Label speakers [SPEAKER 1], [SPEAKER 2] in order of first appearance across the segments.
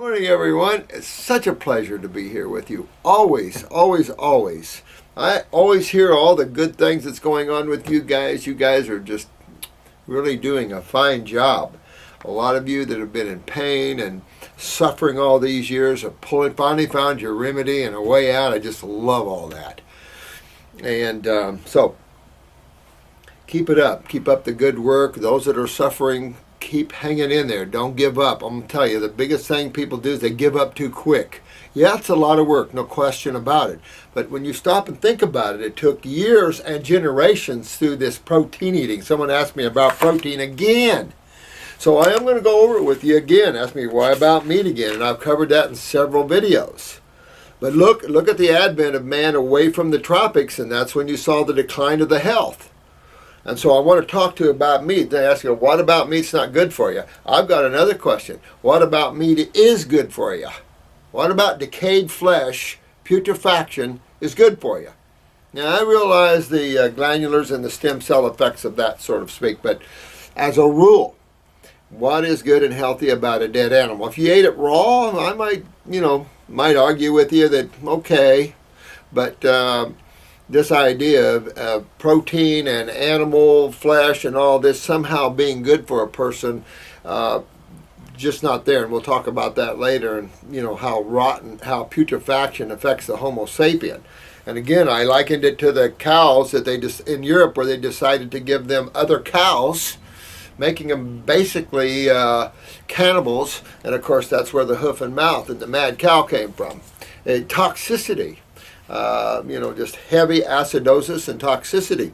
[SPEAKER 1] Morning, everyone. It's such a pleasure to be here with you. Always, always, always. I always hear all the good things that's going on with you guys. You guys are just really doing a fine job. A lot of you that have been in pain and suffering all these years have finally found your remedy and a way out. I just love all that. And so keep it up. Keep up the good work. Those that are suffering, keep hanging in there. Don't give up. I'm going to tell you, the biggest thing people do is they give up too quick. Yeah, it's a lot of work, no question about it. But when you stop and think about it, it took years and generations through this protein eating. Someone asked me about protein again. So I am going to go over it with you again. Ask me, why about meat again? And I've covered that in several videos. But look at the advent of man away from the tropics, and that's when you saw the decline of the health. And so I want to talk to you about meat. They ask you, what about meat's not good for you? I've got another question. What about meat is good for you? What about decayed flesh, putrefaction, is good for you? Now, I realize the glandulars and the stem cell effects of that, sort of speak, but as a rule, what is good and healthy about a dead animal? If you ate it raw, I might argue with you that, okay, but this idea of protein and animal flesh and all this somehow being good for a person, just not there. And we'll talk about that later, and how putrefaction affects the Homo sapien. And again, I likened it to the cows that they just in Europe, where they decided to give them other cows, making them basically cannibals. And of course, that's where the hoof and mouth and the mad cow came from. Toxicity. Just heavy acidosis and toxicity.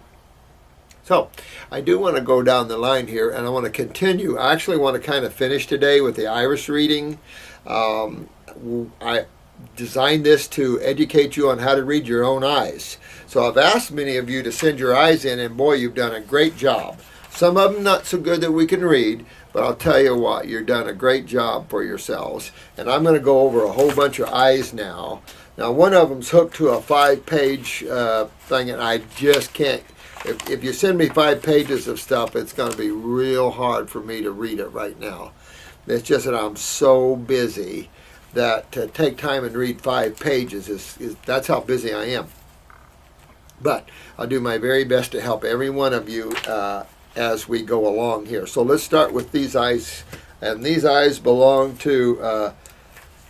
[SPEAKER 1] So I do want to go down the line here, and I want to continue. I actually want to kind of finish today with the iris reading. I designed this to educate you on how to read your own eyes. So I've asked many of you to send your eyes in, and boy, you've done a great job. Some of them not so good that we can read, but I'll tell you what, you've done a great job for yourselves. And I'm going to go over a whole bunch of eyes now. Now, one of them's hooked to a 5-page thing, and I just can't. If you send me 5 pages of stuff, it's going to be real hard for me to read it right now. It's just that I'm so busy that to take time and read 5 pages that's how busy I am. But I'll do my very best to help every one of you as we go along here. So let's start with these eyes, and these eyes belong to.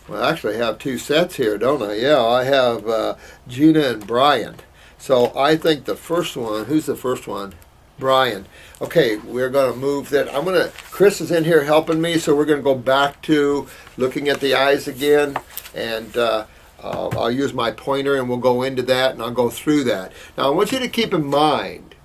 [SPEAKER 1] Well, actually, I have 2 sets here, don't I? Yeah, I have Gina and Brian. So I think the first one, who's the first one? Brian. Okay, we're going to move that. Chris is in here helping me, so we're going to go back to looking at the eyes again. And I'll use my pointer, and we'll go into that, and I'll go through that. Now, I want you to keep in mind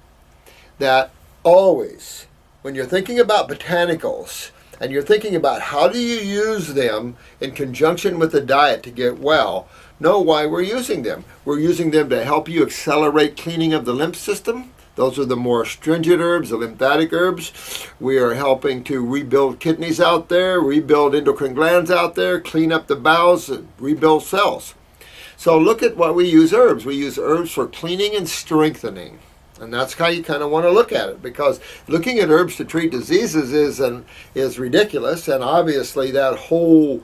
[SPEAKER 1] that always, when you're thinking about botanicals, and you're thinking about how do you use them in conjunction with the diet to get well, know why we're using them. We're using them to help you accelerate cleaning of the lymph system. Those are the more astringent herbs, the lymphatic herbs. We are helping to rebuild kidneys out there, rebuild endocrine glands out there, clean up the bowels, and rebuild cells. So look at what we use herbs. We use herbs for cleaning and strengthening. And that's how you kind of want to look at it, because looking at herbs to treat diseases is ridiculous, and obviously that whole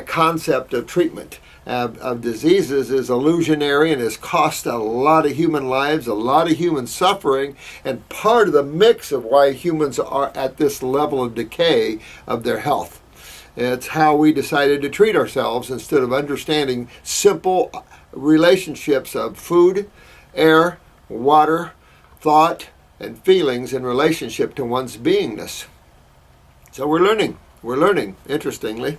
[SPEAKER 1] concept of treatment of diseases is illusionary and has cost a lot of human lives, a lot of human suffering, and part of the mix of why humans are at this level of decay of their health. It's how we decided to treat ourselves instead of understanding simple relationships of food, air, water, thought, and feelings in relationship to one's beingness. So we're learning, interestingly.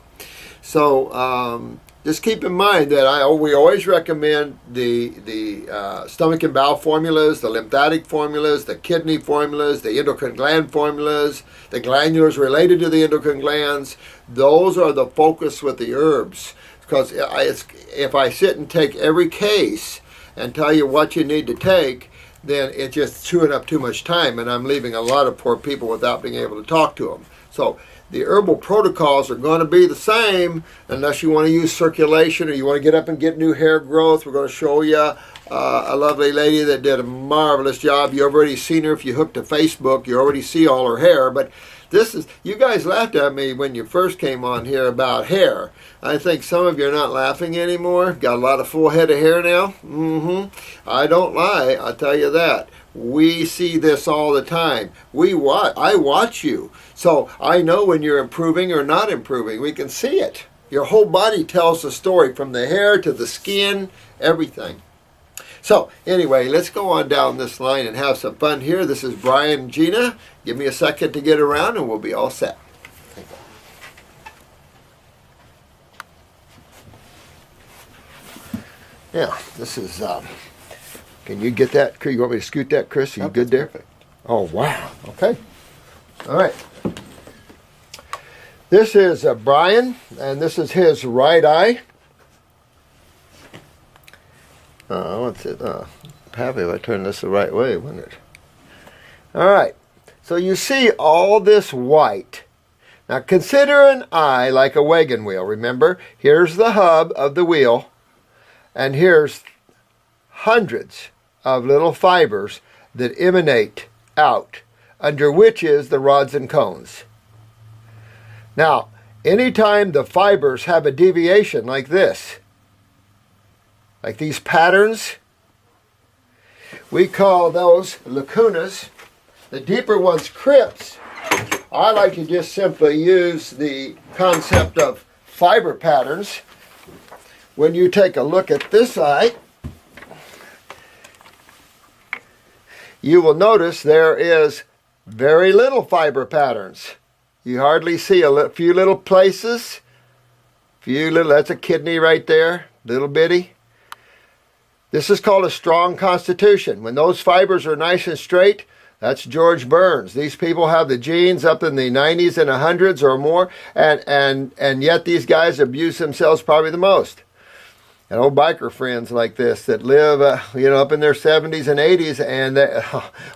[SPEAKER 1] So just keep in mind that we always recommend the stomach and bowel formulas, the lymphatic formulas, the kidney formulas, the endocrine gland formulas, the glandulars related to the endocrine glands. Those are the focus with the herbs. Because if I sit and take every case and tell you what you need to take, then it's just chewing up too much time, and I'm leaving a lot of poor people without being able to talk to them. So the herbal protocols are going to be the same unless you want to use circulation or you want to get up and get new hair growth. We're going to show you a lovely lady that did a marvelous job. You've already seen her. If you hook to Facebook, you already see all her hair. But This is, you guys laughed at me when you first came on here about hair. I think some of you are not laughing anymore. Got a lot of full head of hair now. I don't lie, I'll tell you that. We see this all the time. I watch you. So I know when you're improving or not improving. We can see it. Your whole body tells the story, from the hair to the skin, everything. So anyway, let's go on down this line and have some fun here. This is Brian and Gina. Give me a second to get around and we'll be all set. Yeah, this is, can you get that? You want me to scoot that, Chris? Are you good there?
[SPEAKER 2] Perfect.
[SPEAKER 1] Oh, wow. Okay. All right. This is Brian, and this is his right eye. What's it? Happy if I turn this the right way, wouldn't it? All right. So you see all this white. Now consider an eye like a wagon wheel. Remember, here's the hub of the wheel, and here's hundreds of little fibers that emanate out, under which is the rods and cones. Now, anytime the fibers have a deviation like this, like these patterns, we call those lacunas. The deeper ones crypts. I like to just simply use the concept of fiber patterns. When you take a look at this eye, you will notice there is very little fiber patterns. You hardly see a few little places. That's a kidney right there, little bitty. This is called a strong constitution. When those fibers are nice and straight, that's George Burns. These people have the genes up in the 90s and 100s or more, and yet these guys abuse themselves probably the most. And old biker friends like this that live, up in their 70s and 80s, and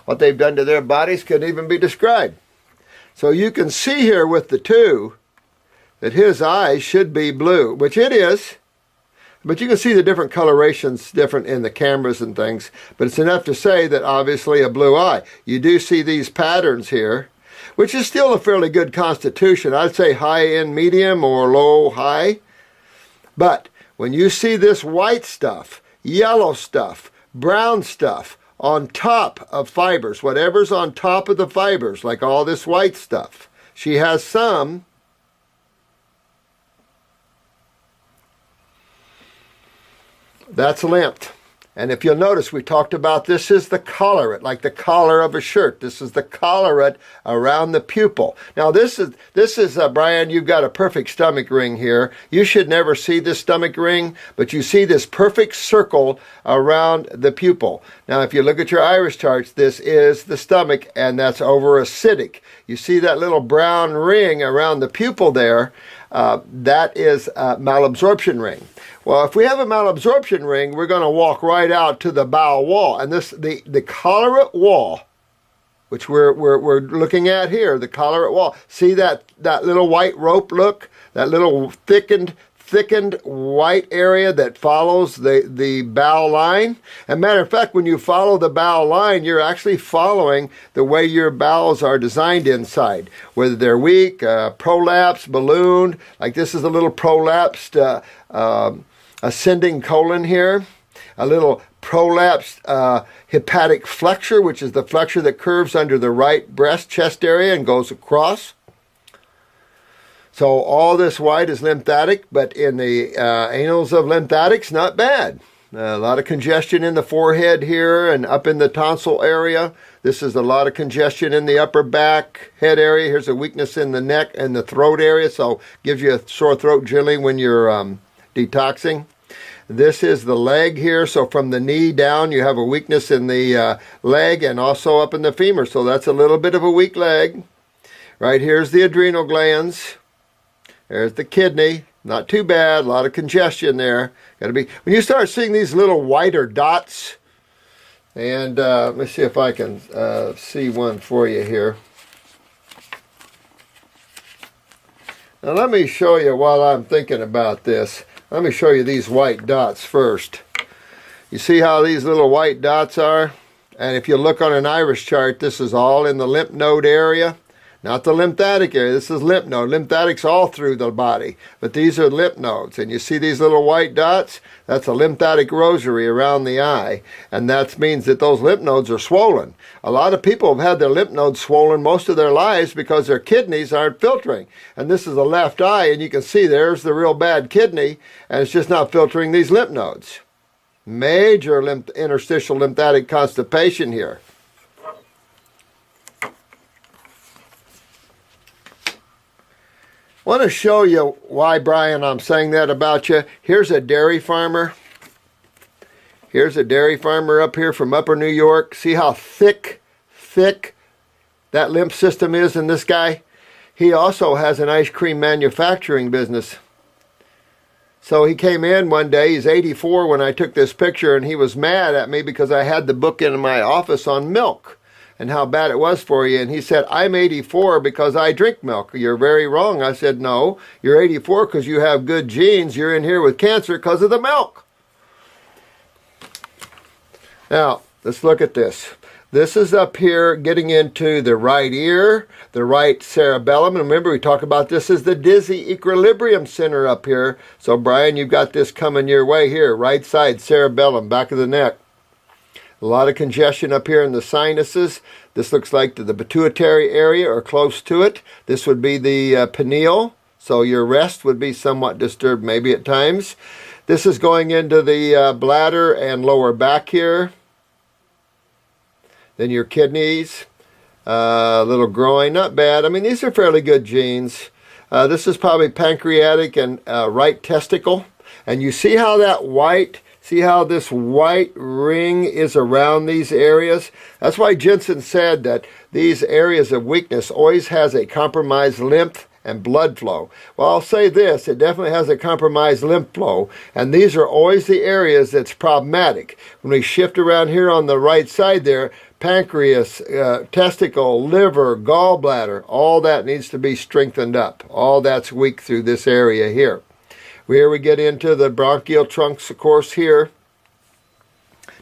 [SPEAKER 1] what they've done to their bodies couldn't even be described. So you can see here with the two that his eyes should be blue, which it is. But you can see the different colorations different in the cameras and things. But it's enough to say that obviously a blue eye. You do see these patterns here, which is still a fairly good constitution. I'd say high-end medium or low-high. But when you see this white stuff, yellow stuff, brown stuff on top of fibers, whatever's on top of the fibers, like all this white stuff, she has some. That's limped. And if you'll notice, we talked about this is the collarette, like the collar of a shirt. This is the collarette around the pupil. Now this is Brian, you've got a perfect stomach ring here. You should never see this stomach ring, but you see this perfect circle around the pupil. Now if you look at your iris charts, this is the stomach, and that's overacidic. You see that little brown ring around the pupil there? That is a malabsorption ring. Well, if we have a malabsorption ring, we're going to walk right out to the bowel wall. And the collarette wall, which we're looking at here, the collarette wall. See that little white rope look? That little thickened white area that follows the bowel line. As a matter of fact, when you follow the bowel line, you're actually following the way your bowels are designed inside. Whether they're weak, prolapsed, ballooned, like this is a little prolapsed ascending colon here, a little prolapsed hepatic flexure, which is the flexure that curves under the right breast chest area and goes across. So all this white is lymphatic, but in the annals of lymphatics, not bad. A lot of congestion in the forehead here and up in the tonsil area. This is a lot of congestion in the upper back head area. Here's a weakness in the neck and the throat area, so gives you a sore throat generally when you're detoxing. This is the leg here, so from the knee down you have a weakness in the leg and also up in the femur, so that's a little bit of a weak leg. Right here's the adrenal glands. There's the kidney. Not too bad. A lot of congestion there. Got to be when you start seeing these little whiter dots. And let me see if I can see one for you here. Now let me show you while I'm thinking about this. Let me show you these white dots first. You see how these little white dots are? And if you look on an iris chart, this is all in the lymph node area. Not the lymphatic area. This is lymph node. Lymphatics all through the body. But these are lymph nodes. And you see these little white dots? That's a lymphatic rosary around the eye. And that means that those lymph nodes are swollen. A lot of people have had their lymph nodes swollen most of their lives because their kidneys aren't filtering. And this is the left eye, and you can see there's the real bad kidney, and it's just not filtering these lymph nodes. Major interstitial lymphatic constipation here. I want to show you why, Brian, I'm saying that about you. Here's a dairy farmer. Here's a dairy farmer up here from upper New York. See how thick that lymph system is in this guy? He also has an ice cream manufacturing business. So he came in one day, he's 84 when I took this picture, and he was mad at me because I had the book in my office on milk and how bad it was for you. And he said, I'm 84 because I drink milk. You're very wrong. I said, no, you're 84 because you have good genes. You're in here with cancer because of the milk. Now, let's look at this. This is up here getting into the right ear, the right cerebellum. And remember, we talked about this as the dizzy equilibrium center up here. So, Brian, you've got this coming your way here. Right side cerebellum, back of the neck. A lot of congestion up here in the sinuses. This looks like the pituitary area or close to it. This would be the pineal. So your rest would be somewhat disturbed maybe at times. This is going into the bladder and lower back here. Then your kidneys, little groin, not bad. I mean, these are fairly good genes. This is probably pancreatic and right testicle. And you see how that white, see how this white ring is around these areas? That's why Jensen said that these areas of weakness always has a compromised lymph and blood flow. Well, I'll say this, it definitely has a compromised lymph flow, and these are always the areas that's problematic. When we shift around here on the right side there, pancreas, testicle, liver, gallbladder, all that needs to be strengthened up. All that's weak through this area here. Here we get into the bronchial trunks, of course, here.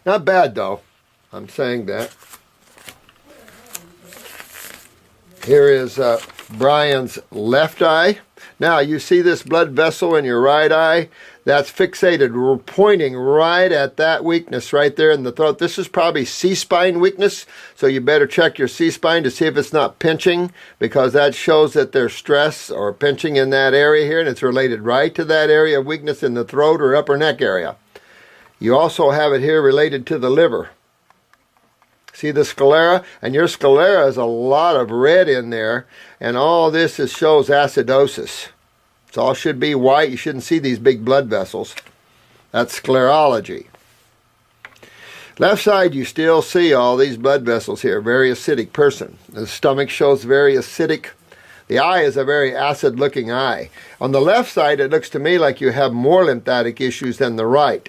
[SPEAKER 1] Not bad, though. I'm saying that. Here is Brian's left eye. Now, you see this blood vessel in your right eye? That's fixated. We're pointing right at that weakness right there in the throat. This is probably C-spine weakness, so you better check your C-spine to see if it's not pinching, because that shows that there's stress or pinching in that area here, and it's related right to that area of weakness in the throat or upper neck area. You also have it here related to the liver. See the sclera? And your sclera is a lot of red in there, and all this shows acidosis. It all should be white. You shouldn't see these big blood vessels. That's sclerology. Left side, you still see all these blood vessels here. Very acidic person. The stomach shows very acidic. The eye is a very acid-looking eye. On the left side, it looks to me like you have more lymphatic issues than the right.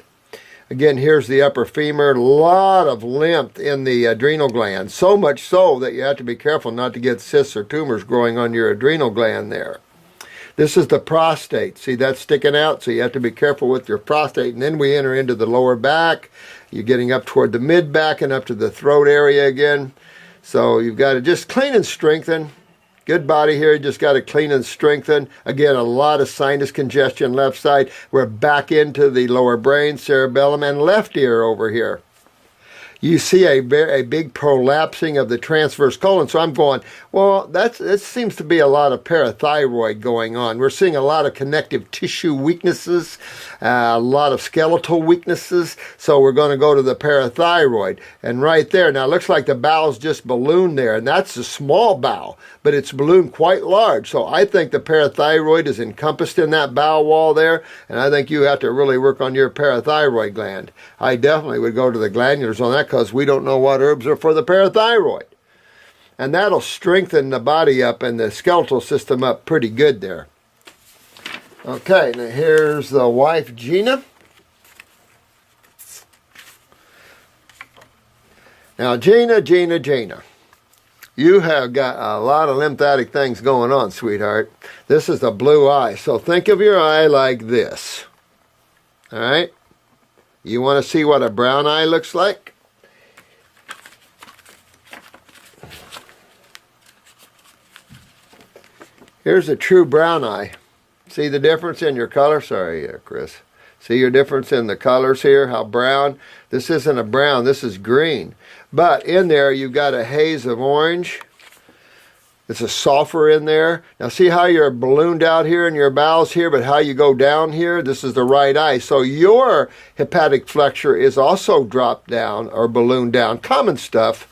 [SPEAKER 1] Again, here's the upper femur. A lot of lymph in the adrenal gland. So much so that you have to be careful not to get cysts or tumors growing on your adrenal gland there. This is the prostate. See, that's sticking out, so you have to be careful with your prostate. And then we enter into the lower back. You're getting up toward the mid-back and up to the throat area again. So you've got to just clean and strengthen. Good body here, you just got to clean and strengthen. Again, a lot of sinus congestion left side. We're back into the lower brain, cerebellum, and left ear over here. You see a big prolapsing of the transverse colon. So I'm going, well, that seems to be a lot of parathyroid going on. We're seeing a lot of connective tissue weaknesses, a lot of skeletal weaknesses. So we're going to go to the parathyroid. And right there, now it looks like the bowel's just ballooned there. And that's a small bowel, but it's ballooned quite large. So I think the parathyroid is encompassed in that bowel wall there. And I think you have to really work on your parathyroid gland. I definitely would go to the glandulars on that, because we don't know what herbs are for the parathyroid. And that'll strengthen the body up and the skeletal system up pretty good there. Okay, now here's the wife, Gina. Now, Gina, you have got a lot of lymphatic things going on, sweetheart. This is the blue eye. So think of your eye like this. All right? You want to see what a brown eye looks like? Here's a true brown eye. See the difference in your color? Sorry, Chris. See your difference in the colors here, how brown? This isn't a brown, this is green. But in there you've got a haze of orange. It's a sulfur in there. Now see how you're ballooned out here in your bowels here, but how you go down here? This is the right eye. So your hepatic flexure is also dropped down or ballooned down. Common stuff.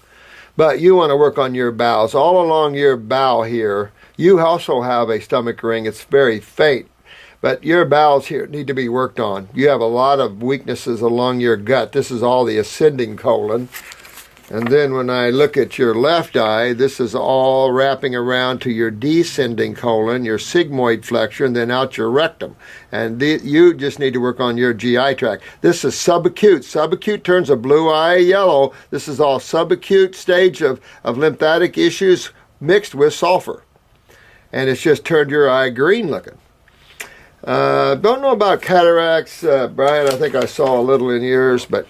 [SPEAKER 1] But you want to work on your bowels. All along your bowel here, you also have a stomach ring. It's very faint. But your bowels here need to be worked on. You have a lot of weaknesses along your gut. This is all the ascending colon. And then when I look at your left eye, this is all wrapping around to your descending colon, your sigmoid flexure, and then out your rectum. And you just need to work on your GI tract. This is subacute. Subacute turns a blue eye yellow. This is all subacute stage of lymphatic issues mixed with sulfur. And it's just turned your eye green looking. Don't know about cataracts, Brian. I think I saw a little in yours, but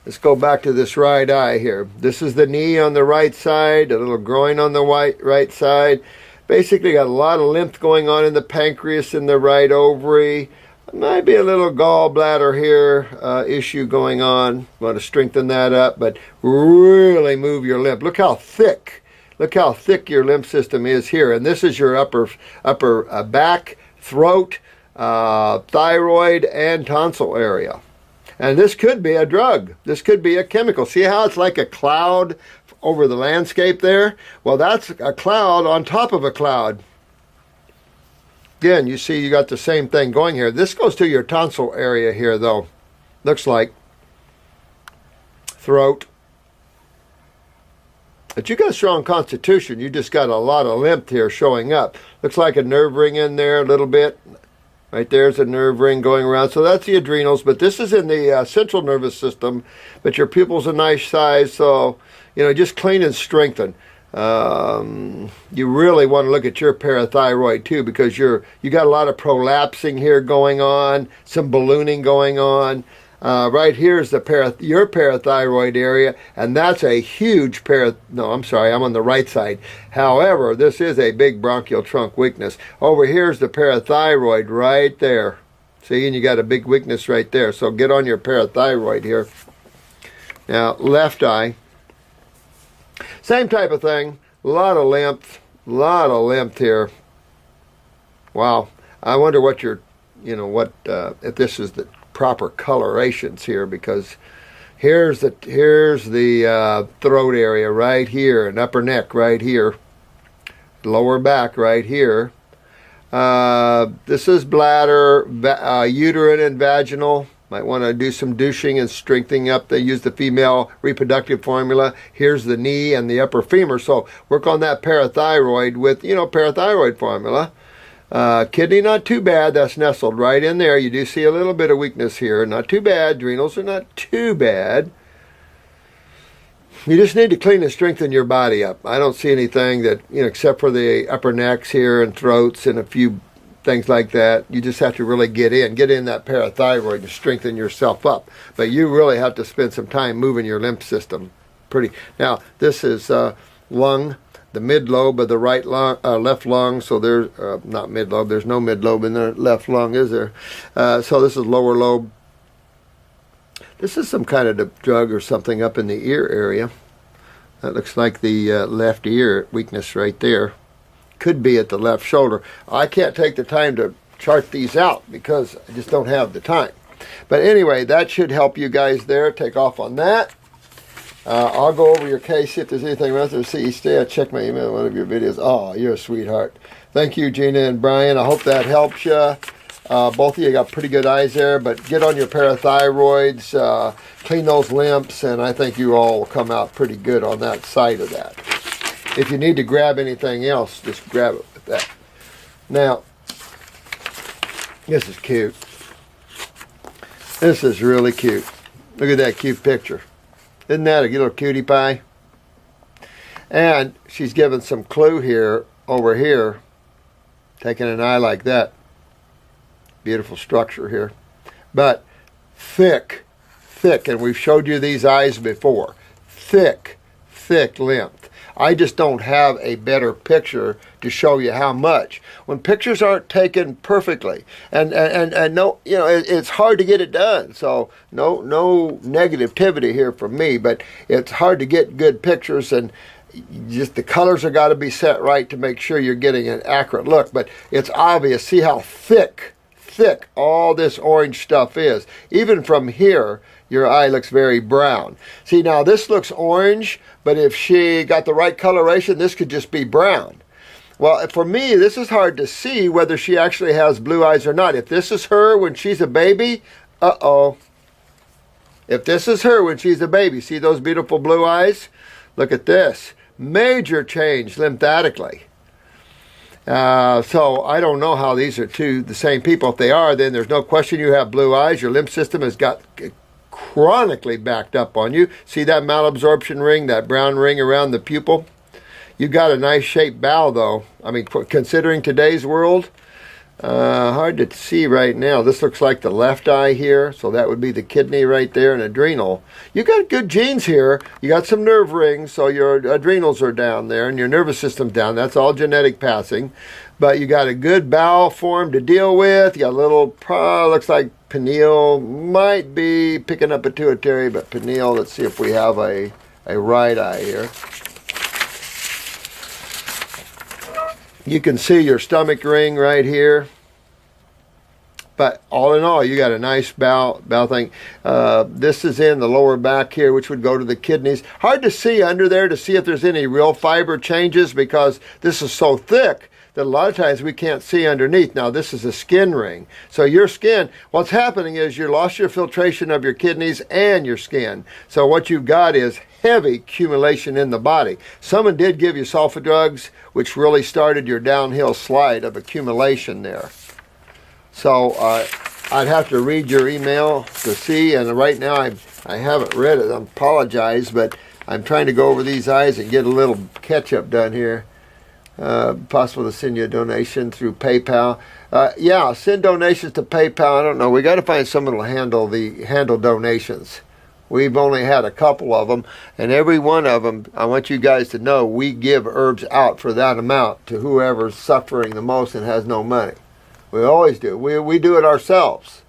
[SPEAKER 1] let's go back to this right eye here. This is the knee on the right side, a little groin on the right side. Basically got a lot of lymph going on in the pancreas in the right ovary. Might be a little gallbladder here issue going on. Want to strengthen that up, but really move your lymph. Look how thick. Look how thick your lymph system is here. And this is your upper back, throat, thyroid, and tonsil area. And this could be a drug. This could be a chemical. See how it's like a cloud over the landscape there? Well, that's a cloud on top of a cloud. Again, you see you got the same thing going here. This goes to your tonsil area here, though. Looks like throat. But you got a strong constitution. You just got a lot of lymph here showing up. Looks like a nerve ring in there a little bit. Right there's a nerve ring going around. So that's the adrenals. But this is in the central nervous system. But your pupil's a nice size. So, you know, just clean and strengthen. You really want to look at your parathyroid too, because you got a lot of prolapsing here going on. Some ballooning going on. Right here is your parathyroid area, and that's a huge no, I'm sorry, I'm on the right side. However, this is a big bronchial trunk weakness. Over here is the parathyroid right there. See, and you got a big weakness right there. So get on your parathyroid here. Now, left eye. Same type of thing. A lot of lymph here. Wow. I wonder what if this is the proper colorations here, because here's the throat area right here, and upper neck right here, lower back right here. This is bladder, uterine and vaginal. Might want to do some douching and strengthening up. They use the female reproductive formula. Here's the knee and the upper femur. So work on that parathyroid with, parathyroid formula. Kidney, not too bad. That's nestled right in there. You do see a little bit of weakness here. Not too bad. Adrenals are not too bad. You just need to clean and strengthen your body up. I don't see anything that, except for the upper necks here and throats and a few things like that. You just have to really get in that parathyroid and strengthen yourself up. But you really have to spend some time moving your lymph system. Now, this is lung. The mid-lobe of the left lung, so there's, not mid-lobe, there's no mid-lobe in the left lung, is there? So this is lower lobe. This is some kind of drug or something up in the ear area. That looks like the left ear weakness right there. Could be at the left shoulder. I can't take the time to chart these out because I just don't have the time. But anyway, that should help you guys there. Take off on that. I'll go over your case, see if there's anything else to see. Stay, I check my email, one of your videos. Oh, you're a sweetheart. Thank you, Gina and Brian. I hope that helps you. Both of you got pretty good eyes there, but get on your parathyroids, clean those lymphs, and I think you all will come out pretty good on that side of that. If you need to grab anything else, just grab it with that. Now, this is cute. This is really cute. Look at that cute picture. Isn't that a little cutie pie? And she's given some clue here, over here, taking an eye like that. Beautiful structure here. But thick, and we've showed you these eyes before. Thick lymph. I just don't have a better picture to show you how much. When pictures aren't taken perfectly, and no, you know, it's hard to get it done. So no negativity here from me, but it's hard to get good pictures, and just the colors have got to be set right to make sure you're getting an accurate look. But it's obvious. See how thick all this orange stuff is. Even from here, your eye looks very brown. See, now this looks orange, but if she got the right coloration, this could just be brown. Well, for me, this is hard to see whether she actually has blue eyes or not. If this is her when she's a baby, uh-oh. If this is her when she's a baby, see those beautiful blue eyes? Look at this. Major change lymphatically. So I don't know how these are two the same people. If they are, then there's no question you have blue eyes. Your lymph system has got chronically backed up on you. See that malabsorption ring, that brown ring around the pupil? You've got a nice shaped bowel, though. I mean, considering today's world, hard to see right now. This looks like the left eye here, so that would be the kidney right there and adrenal. You got good genes here. You got some nerve rings, so your adrenals are down there and your nervous system's down. That's all genetic passing. But you got a good bowel form to deal with. You got a little, looks like pineal. Might be picking up pituitary, but pineal, let's see if we have a right eye here. You can see your stomach ring right here. But all in all, you got a nice bowel thing. This is in the lower back here, which would go to the kidneys. Hard to see under there to see if there's any real fiber changes because this is so thick that a lot of times we can't see underneath. Now, this is a skin ring. So your skin, what's happening is you lost your filtration of your kidneys and your skin. So what you've got is heavy accumulation in the body. Someone did give you sulfa drugs, which really started your downhill slide of accumulation there. So I'd have to read your email to see, and right now I haven't read it. I apologize, but I'm trying to go over these eyes and get a little catch-up done here. Possible to send you a donation through PayPal. Yeah, send donations to PayPal. I don't know. We got to find someone who'll handle donations. We've only had a couple of them, and every one of them, I want you guys to know, we give herbs out for that amount to whoever's suffering the most and has no money. We always do. We do it ourselves.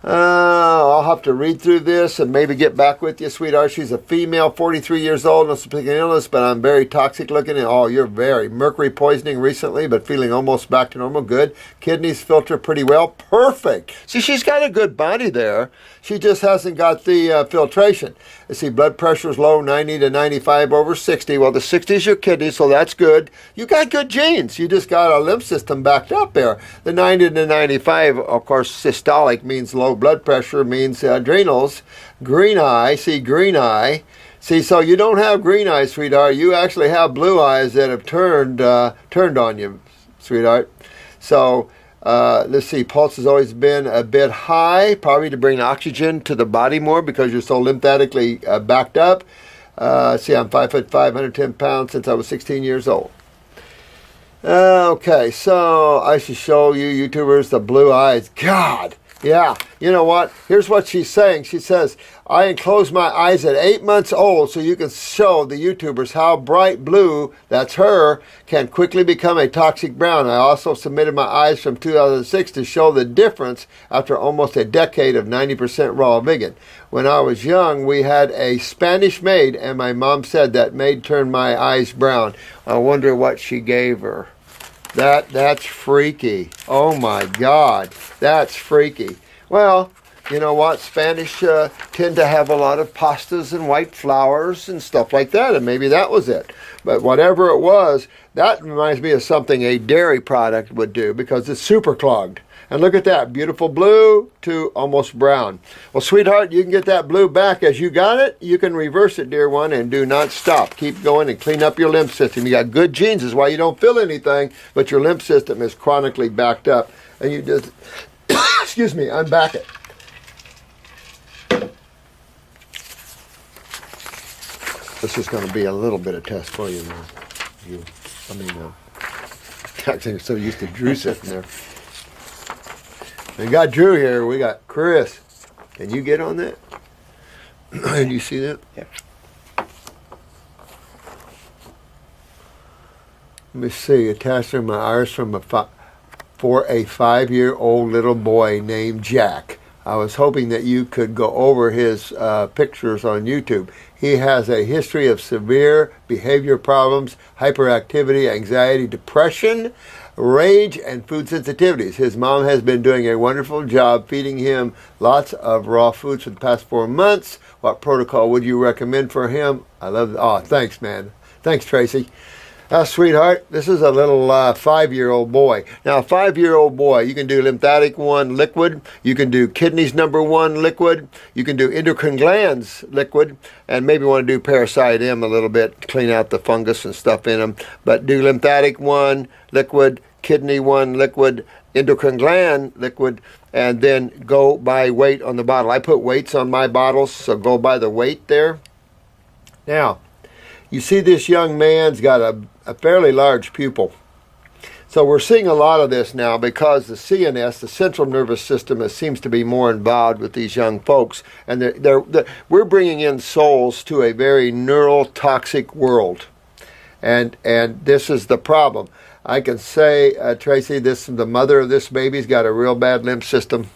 [SPEAKER 1] I'll have to read through this and maybe get back with you, sweetheart. She's a female, 43 years old, no significant illness, but I'm very toxic looking. Oh, you're very mercury poisoning recently, but feeling almost back to normal. Good. Kidneys filter pretty well. Perfect. See, she's got a good body there. She just hasn't got the filtration. You see, blood pressure is low, 90 to 95 over 60. Well, the 60 is your kidney, so that's good. You got good genes. You just got a lymph system backed up there. The 90 to 95, of course, systolic means low blood pressure, means adrenals. Green eye, see, green eye. See, so you don't have green eyes, sweetheart. You actually have blue eyes that have turned on you, sweetheart. So, let's see, pulse has always been a bit high, probably to bring oxygen to the body more because you're so lymphatically backed up. See, I'm 5'5", 110 pounds since I was 16 years old. Okay, so I should show you YouTubers the blue eyes. God, yeah, you know what? Here's what she's saying. She says, I enclosed my eyes at 8 months old so you can show the YouTubers how bright blue, that's her, can quickly become a toxic brown. I also submitted my eyes from 2006 to show the difference after almost a decade of 90% raw vegan. When I was young, we had a Spanish maid, and my mom said that maid turned my eyes brown. I wonder what she gave her. That's freaky. Oh my God, that's freaky. Well, you know what? Spanish tend to have a lot of pastas and white flowers and stuff like that, and maybe that was it. But whatever it was, that reminds me of something a dairy product would do because it's super clogged. And look at that, beautiful blue to almost brown. Well, sweetheart, you can get that blue back as you got it. You can reverse it, dear one, and do not stop. Keep going and clean up your lymph system. You got good genes, is why you don't feel anything, but your lymph system is chronically backed up. And you just, excuse me, unback it. This is going to be a little bit of test for you now. Actually, you're so used to Drew sitting there. We got Drew here. We got Chris. Can you get on that? Can you see that?
[SPEAKER 2] Yep.
[SPEAKER 1] Let me see. Attached to my iris for a 5-year-old little boy named Jack. I was hoping that you could go over his pictures on YouTube. He has a history of severe behavior problems, hyperactivity, anxiety, depression, rage, and food sensitivities. His mom has been doing a wonderful job feeding him lots of raw foods for the past 4 months. What protocol would you recommend for him? I love it. Oh, thanks, man. Thanks, Tracy. Sweetheart, this is a little 5-year-old boy. Now, a 5-year-old boy, you can do lymphatic 1 liquid, you can do kidneys number 1 liquid, you can do endocrine glands liquid, and maybe want to do parasite M a little bit, clean out the fungus and stuff in them. But do lymphatic 1 liquid, kidney 1 liquid, endocrine gland liquid, and then go by weight on the bottle. I put weights on my bottles, so go by the weight there. Now, you see this young man's got a fairly large pupil. So we're seeing a lot of this now because the CNS, the central nervous system, seems to be more involved with these young folks. And we're bringing in souls to a very neural toxic world. And this is the problem. I can say, Tracy, the mother of this baby's got a real bad lymph system.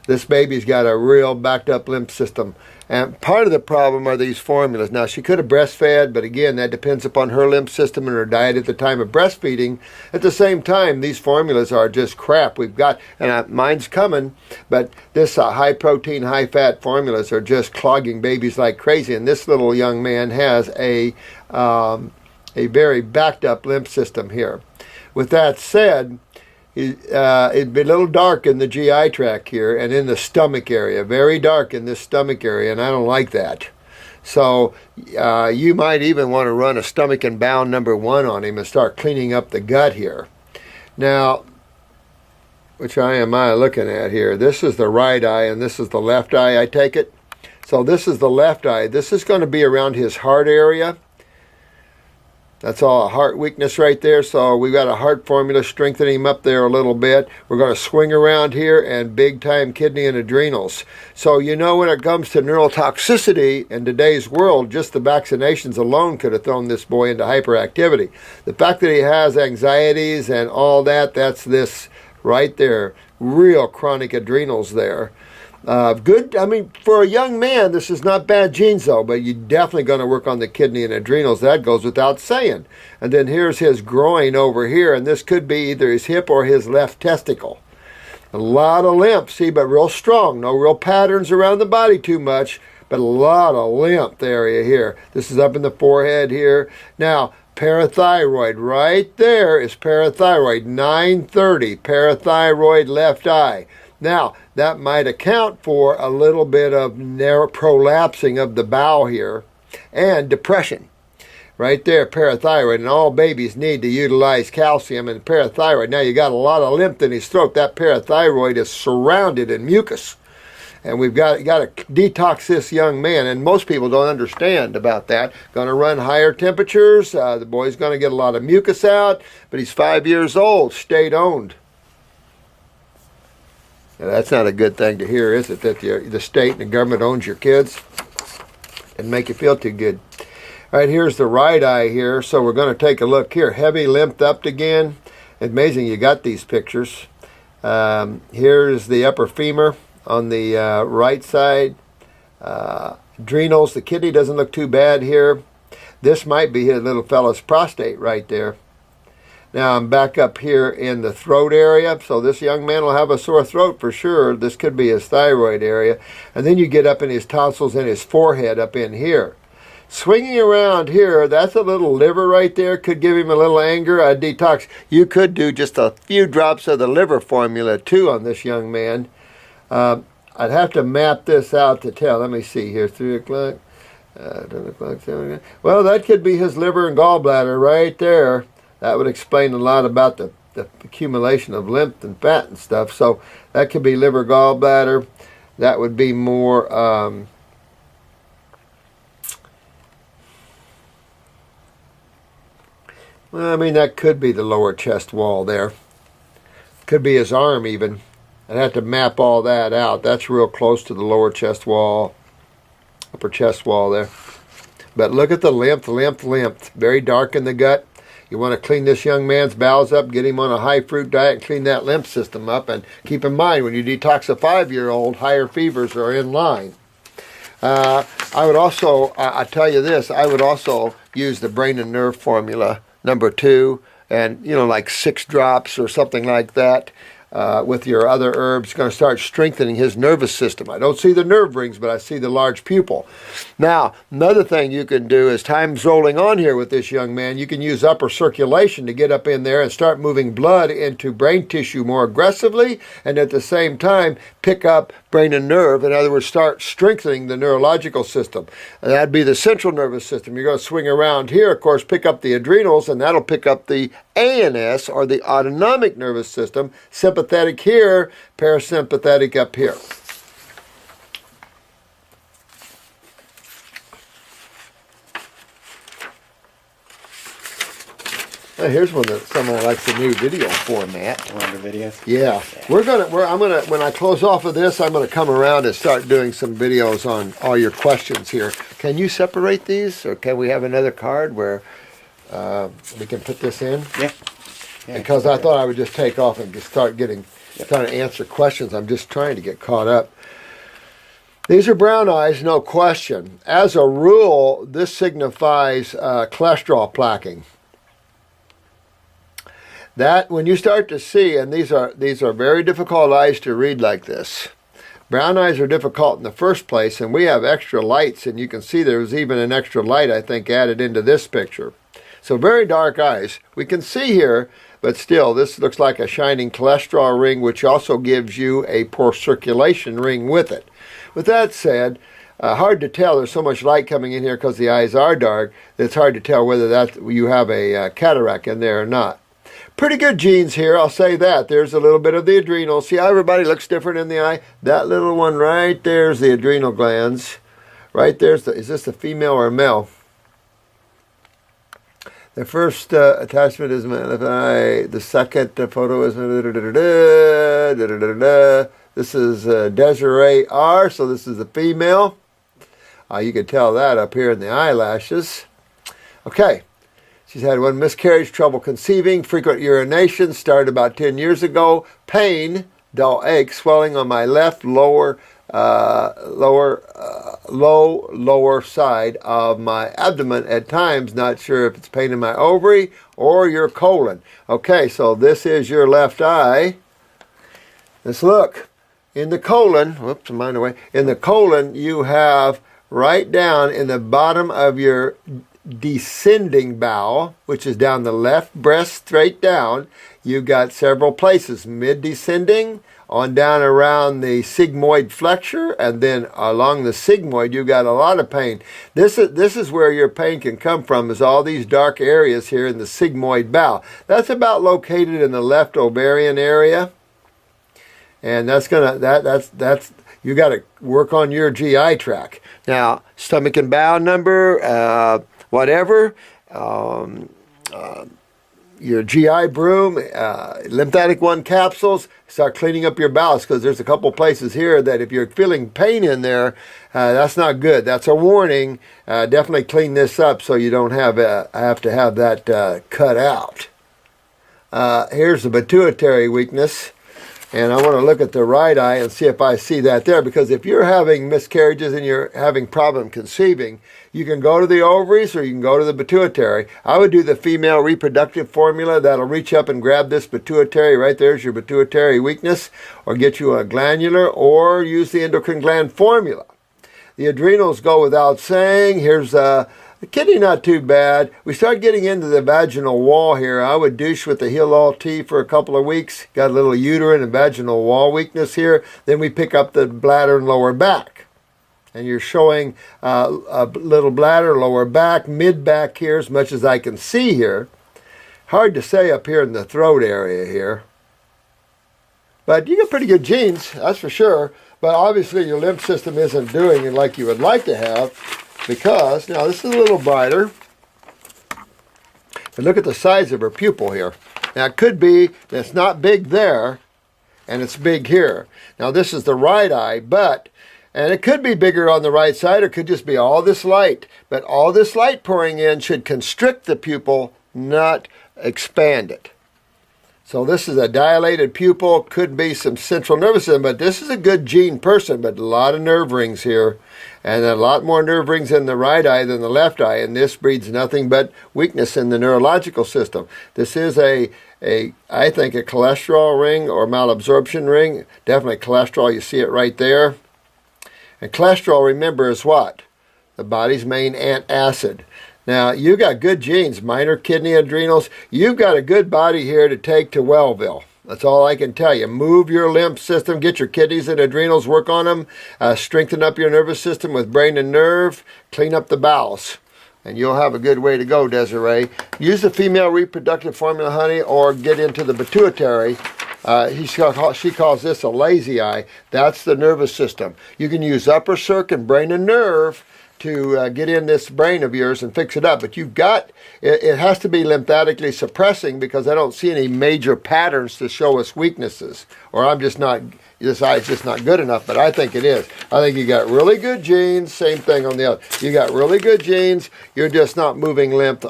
[SPEAKER 1] This baby's got a real backed up lymph system. And part of the problem are these formulas. Now, she could have breastfed, but again, that depends upon her lymph system and her diet at the time of breastfeeding. At the same time, these formulas are just crap. We've got, and mine's coming, but this high protein, high fat formulas are just clogging babies like crazy. And this little young man has a very backed up lymph system here. With that said, it'd be a little dark in the GI tract here and in the stomach area, very dark in this stomach area, and I don't like that. So you might even want to run a stomach and bowel number 1 on him and start cleaning up the gut here. Now, which eye am I looking at here? This is the right eye and this is the left eye, I take it. So this is the left eye. This is going to be around his heart area. That's all a heart weakness right there. So we've got a heart formula strengthening him up there a little bit. We're going to swing around here and big time kidney and adrenals. So you know when it comes to neurotoxicity in today's world, just the vaccinations alone could have thrown this boy into hyperactivity. The fact that he has anxieties and all that, that's this right there. Real chronic adrenals there. Good, I mean, for a young man, this is not bad genes though, but you're definitely going to work on the kidney and adrenals. That goes without saying. And then here's his groin over here, and this could be either his hip or his left testicle. A lot of lymph, see, but real strong. No real patterns around the body too much, but a lot of lymph area here. This is up in the forehead here. Now, parathyroid, right there is parathyroid, 930, parathyroid left eye. Now, that might account for a little bit of prolapsing of the bowel here and depression. Right there, parathyroid, and all babies need to utilize calcium and parathyroid. Now, you got a lot of lymph in his throat. That parathyroid is surrounded in mucus. And we've got to detox this young man, and most people don't understand about that. Going to run higher temperatures. The boy's going to get a lot of mucus out, but he's 5 years old, state-owned. Now, that's not a good thing to hear, is it? That the state and the government owns your kids? Doesn't make you feel too good. All right, here's the right eye here. So we're going to take a look here. Heavy lymph up again. Amazing you got these pictures. Here's the upper femur on the right side. Adrenals, the kidney doesn't look too bad here. This might be his little fella's prostate right there. Now I'm back up here in the throat area, so this young man will have a sore throat for sure. This could be his thyroid area. And then you get up in his tonsils and his forehead up in here. Swinging around here, that's a little liver right there. Could give him a little anger, a detox. You could do just a few drops of the liver formula too on this young man. I'd have to map this out to tell. Let me see here, 3 o'clock, 10 o'clock, 7 o'clock. Well, that could be his liver and gallbladder right there. That would explain a lot about the accumulation of lymph and fat and stuff. So that could be liver, gallbladder. That would be more well, I mean, that could be the lower chest wall there. Could be his arm even. I'd have to map all that out. That's real close to the lower chest wall, upper chest wall there. But look at the lymph, lymph, lymph. Very dark in the gut. You want to clean this young man's bowels up, get him on a high fruit diet, and clean that lymph system up. And keep in mind, when you detox a 5-year-old, higher fevers are in line. I would also, I tell you this, I would also use the brain and nerve formula #2, and like 6 drops or something like that. With your other herbs, going to start strengthening his nervous system. I don't see the nerve rings, but I see the large pupil. Now, another thing you can do is time's rolling on here with this young man. You can use upper circulation to get up in there and start moving blood into brain tissue more aggressively, and at the same time pick up brain and nerve. In other words, start strengthening the neurological system. And that'd be the central nervous system. You're going to swing around here, of course, pick up the adrenals, and that'll pick up the ANS, or the autonomic nervous system. Sympathetic here, parasympathetic up here. Now here's one that someone likes, the new video format.
[SPEAKER 2] One of the videos.
[SPEAKER 1] Yeah, when I close off of this, I'm gonna come around and start doing some videos on all your questions here. Can you separate these, or can we have another card where we can put this in?
[SPEAKER 2] Yeah.
[SPEAKER 1] Because I thought I would just take off and just start trying to answer questions. I'm just trying to get caught up. These are brown eyes, no question. As a rule, this signifies cholesterol plaquing. That when you start to see, and these are very difficult eyes to read like this. Brown eyes are difficult in the first place, and we have extra lights, and you can see there's even an extra light, I think, added into this picture. So very dark eyes. We can see here, but still, this looks like a shining cholesterol ring, which also gives you a poor circulation ring with it. With that said, hard to tell. There's so much light coming in here because the eyes are dark that it's hard to tell whether you have a cataract in there or not. Pretty good genes here, I'll say that. There's a little bit of the adrenal. See how everybody looks different in the eye? That little one right there is the adrenal glands. Right there's is this a female or a male? The first attachment is my left eye. The second photo is this is Desiree R. So this is the female. You can tell that up here in the eyelashes. Okay. She's had 1 miscarriage, trouble conceiving, frequent urination, started about 10 years ago. Pain, dull ache, swelling on my left lower side of my abdomen at times. Not sure if it's pain in my ovary or your colon. Okay, so this is your left eye. Let's look. In the colon, whoops, mine away. In the colon, you have right down in the bottom of your descending bowel, which is down the left breast straight down. You've got several places, mid-descending, on down around the sigmoid flexure, and then along the sigmoid you've got a lot of pain. This is where your pain can come from, is all these dark areas here in the sigmoid bowel. That's about located in the left ovarian area, and that's you got to work on your GI tract. Now, stomach and bowel number, whatever, your GI broom, lymphatic 1 capsules, start cleaning up your bowels, because there's a couple places here that if you're feeling pain in there, that's not good. That's a warning. Definitely clean this up so you don't have to have that cut out. Here's the pituitary weakness. And I want to look at the right eye and see if I see that there, because if you're having miscarriages and you're having problem conceiving, you can go to the ovaries or you can go to the pituitary. I would do the female reproductive formula. That'll reach up and grab this pituitary. Right there's your pituitary weakness, or get you a glandular, or use the endocrine gland formula. The adrenals go without saying. Here's the kidney, not too bad. We start getting into the vaginal wall here. I would douche with the Heal-All tea for a couple of weeks. Got a little uterine and vaginal wall weakness here. Then we pick up the bladder and lower back. And you're showing a little bladder, lower back, mid-back here, as much as I can see here. Hard to say up here in the throat area here. But you got pretty good genes, that's for sure. But obviously your lymph system isn't doing it like you would like to have, because, now this is a little brighter. But look at the size of her pupil here. Now it could be that it's not big there, and it's big here. Now this is the right eye, and it could be bigger on the right side, or it could just be all this light. But all this light pouring in should constrict the pupil, not expand it. So this is a dilated pupil, could be some central nervous system, but this is a good gene person, but a lot of nerve rings here, and a lot more nerve rings in the right eye than the left eye, and this breeds nothing but weakness in the neurological system. This is I think a cholesterol ring or malabsorption ring. Definitely cholesterol, you see it right there. And cholesterol, remember, is what? The body's main antacid. Now, you got good genes, minor kidney adrenals. You've got a good body here to take to Wellville. That's all I can tell you. Move your lymph system, get your kidneys and adrenals, work on them, strengthen up your nervous system with brain and nerve, clean up the bowels, and you'll have a good way to go, Desiree. Use the female reproductive formula, honey, or get into the pituitary. She calls this a lazy eye. That's the nervous system. You can use upper circ and brain and nerve to get in this brain of yours and fix it up. But you've got, it has to be lymphatically suppressing, because I don't see any major patterns to show us weaknesses. Or I'm just not, this eye's just not good enough, but I think it is. I think you got really good genes, same thing on the other. You got really good genes, you're just not moving lymph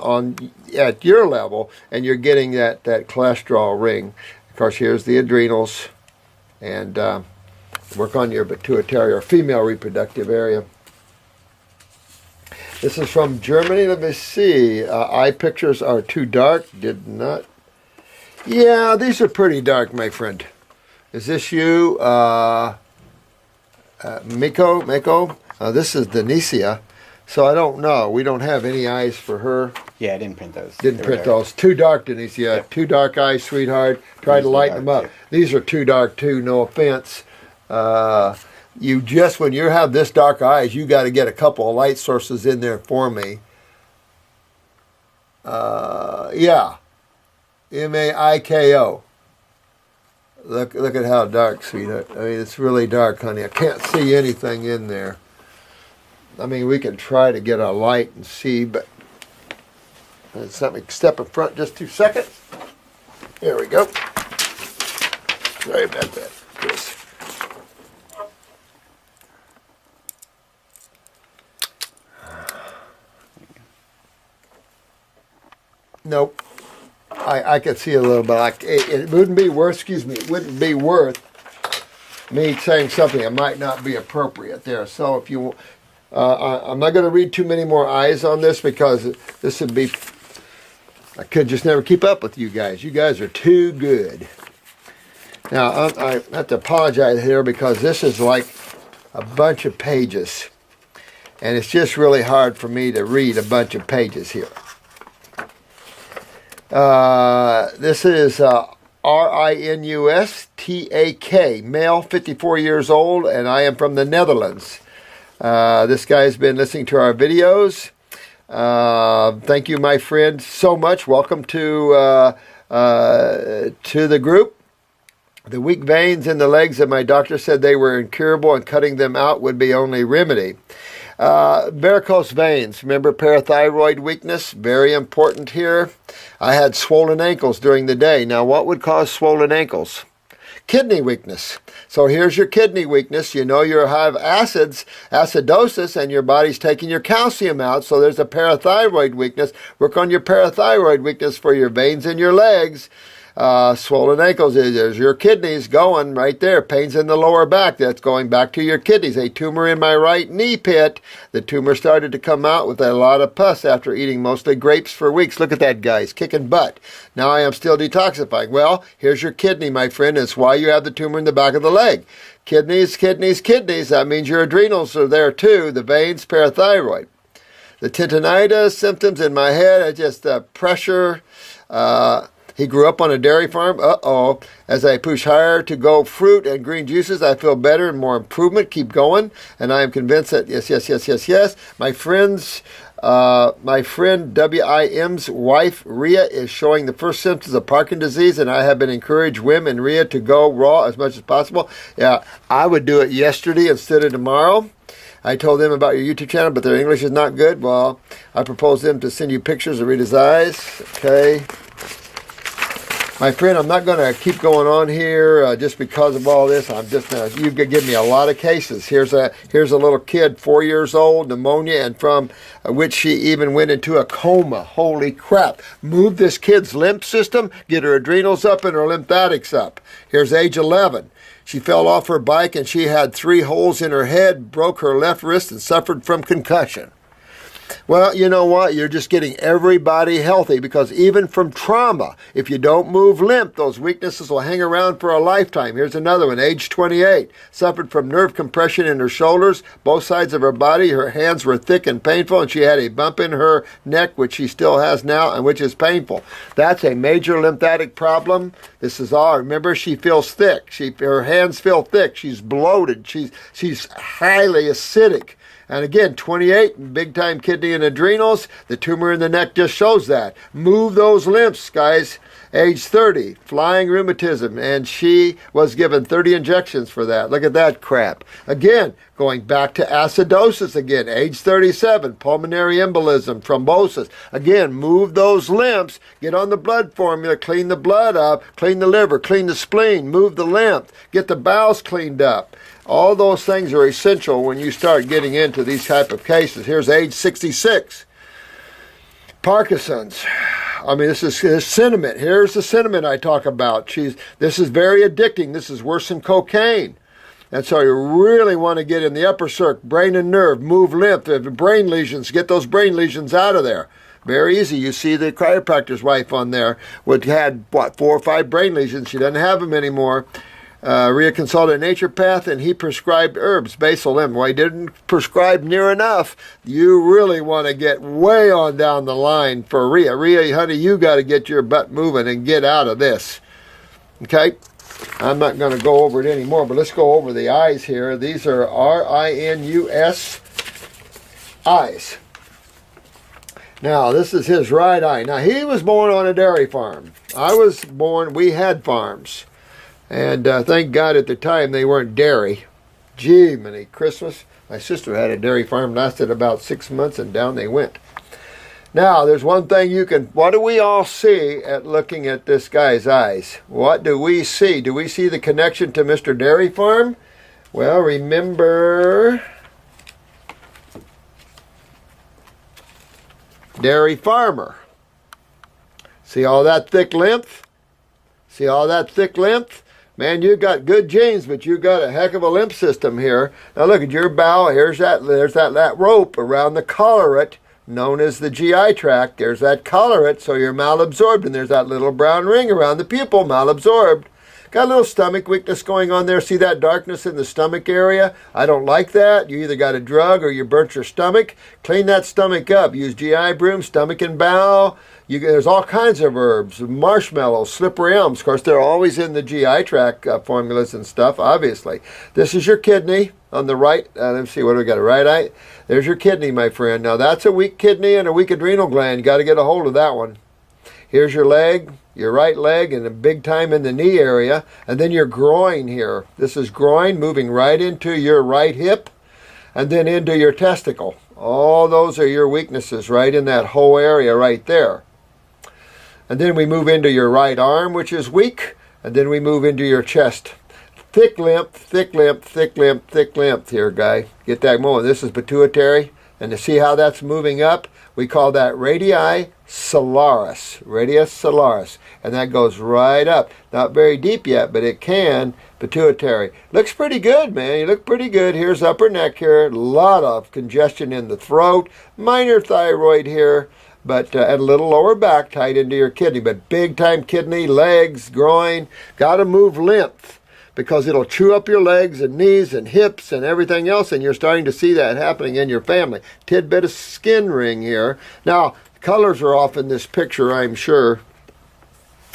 [SPEAKER 1] at your level, and you're getting that cholesterol ring. Of course, here's the adrenals, and work on your pituitary or female reproductive area. This is from Germany. Let me see. Eye pictures are too dark. Did not. Yeah, these are pretty dark, my friend. Is this you? Miko? This is Denicia. So I don't know. We don't have any eyes for her.
[SPEAKER 2] Yeah, I didn't print those.
[SPEAKER 1] Didn't print those. Too dark, Denicia. Yep. Too dark eyes, sweetheart. Try to lighten them up. Too. These are too dark, too. No offense. You just, when you have this dark eyes, you got to get a couple of light sources in there for me. Yeah. M-A-I-K-O. Look at how dark, sweetheart. I mean, it's really dark, honey. I can't see anything in there. I mean, we can try to get a light and see, but let me step in front just 2 seconds. There we go. Sorry about that, Chris. Nope. I could see a little bit. It wouldn't be worth, it wouldn't be worth me saying something that might not be appropriate there. So if you, I'm not going to read too many more eyes on this, because this would be, I could just never keep up with you guys. You guys are too good. Now, I have to apologize here, because this is like a bunch of pages. And it's just really hard for me to read a bunch of pages here. This is R-I-N-U-S-T-A-K, male, 54 years old, and I am from the Netherlands. This guy's been listening to our videos. Thank you, my friend, so much. Welcome to the group. The weak veins in the legs that my doctor said they were incurable, and cutting them out would be only remedy. Varicose veins, remember parathyroid weakness, very important here. I had swollen ankles during the day. Now, what would cause swollen ankles? Kidney weakness. So here's your kidney weakness. You know you have acidosis, and your body's taking your calcium out, so there's a parathyroid weakness. Work on your parathyroid weakness for your veins in your legs. Swollen ankles, there's your kidneys going right there. Pains in the lower back, that's going back to your kidneys. A tumor in my right knee pit. The tumor started to come out with a lot of pus after eating mostly grapes for weeks. Look at that, guys, kicking butt. Now I am still detoxifying. Well, here's your kidney, my friend. It's why you have the tumor in the back of the leg. Kidneys, kidneys, kidneys. That means your adrenals are there too. The veins, parathyroid. The tendinitis, symptoms in my head, I just pressure. He grew up on a dairy farm. As I push higher to go fruit and green juices, I feel better and more improvement. Keep going. And I am convinced that yes. My friend W.I.M.'s wife, Rhea, is showing the first symptoms of Parkinson's disease, and I have been encouraged Wim and Rhea to go raw as much as possible. Yeah, I would do it yesterday instead of tomorrow. I told them about your YouTube channel, but their English is not good. Well, I proposed them to send you pictures of Rita's eyes. Okay. My friend, I'm not going to keep going on here just because of all this. I'm just you could give me a lot of cases. Here's a little kid, 4 years old, pneumonia, and from which she even went into a coma. Holy crap! Move this kid's lymph system, get her adrenals up and her lymphatics up. Here's age 11. She fell off her bike and she had 3 holes in her head, broke her left wrist, and suffered from concussion. Well, you know what? You're just getting everybody healthy, because even from trauma, if you don't move lymph, those weaknesses will hang around for a lifetime. Here's another one, age 28. Suffered from nerve compression in her shoulders, both sides of her body. Her hands were thick and painful, and she had a bump in her neck, which she still has now, and which is painful. That's a major lymphatic problem. This is all. Remember, she feels thick. Her hands feel thick. She's bloated. She's highly acidic. And again, 28, big-time kidney and adrenals. The tumor in the neck just shows that. Move those lymphs, guys. Age 30, flying rheumatism, and she was given 30 injections for that. Look at that crap. Again, going back to acidosis again. Age 37, pulmonary embolism, thrombosis. Again, move those lymphs. Get on the blood formula. Clean the blood up. Clean the liver. Clean the spleen. Move the lymph. Get the bowels cleaned up. All those things are essential when you start getting into these type of cases. Here's age 66. Parkinson's. I mean, this is cinnamon. Here's the cinnamon I talk about. This is very addicting. This is worse than cocaine. And so you really want to get in the upper circuit, brain and nerve, move lymph, brain lesions, get those brain lesions out of there. Very easy. You see the chiropractor's wife on there, which had, 4 or 5 brain lesions. She doesn't have them anymore. Rhea consulted a naturopath, and he prescribed herbs, basil lemon. Well, he didn't prescribe near enough. You really want to get way on down the line for Rhea. Rhea, honey, you got to get your butt moving and get out of this. Okay? I'm not going to go over it anymore, but let's go over the eyes here. These are R-I-N-U-S eyes. Now, this is his right eye. Now, he was born on a dairy farm. I was born, we had farms. And thank God at the time they weren't dairy. Gee, many Christmas. My sister had a dairy farm, lasted about 6 months, and down they went. Now, there's one thing what do we all see at looking at this guy's eyes? What do we see? Do we see the connection to Mr. Dairy Farm? Well, remember dairy farmer. See all that thick lymph? See all that thick lymph? Man, you got good genes, but you got a heck of a lymph system here. Now look at your bowel. There's that rope around the collarate, known as the GI tract. There's that collarate, so you're malabsorbed, and there's that little brown ring around the pupil, malabsorbed. Got a little stomach weakness going on there. See that darkness in the stomach area? I don't like that. You either got a drug or you burnt your stomach. Clean that stomach up. Use GI broom, stomach and bowel. There's all kinds of herbs, marshmallows, slippery elms. Of course, they're always in the GI tract formulas and stuff, obviously. This is your kidney on the right. Let me see, what do we got? A right eye? There's your kidney, my friend. Now, that's a weak kidney and a weak adrenal gland. You got to get a hold of that one. Here's your leg, your right leg, and a big time in the knee area. And then your groin here. This is groin moving right into your right hip and then into your testicle. All those are your weaknesses right in that whole area right there. And then we move into your right arm, which is weak. And then we move into your chest. Thick lymph, thick lymph, thick lymph, thick lymph here, guy. Get that moving. This is pituitary. And to see how that's moving up, we call that radii solaris. Radius solaris. And that goes right up. Not very deep yet, but it can. Pituitary. Looks pretty good, man. You look pretty good. Here's upper neck here. A lot of congestion in the throat. Minor thyroid here. But and a little lower back tied into your kidney. But big time kidney, legs, groin. Got to move lymph, because it'll chew up your legs and knees and hips and everything else, and you're starting to see that happening in your family. Tidbit of skin ring here. Now, colors are off in this picture, I'm sure.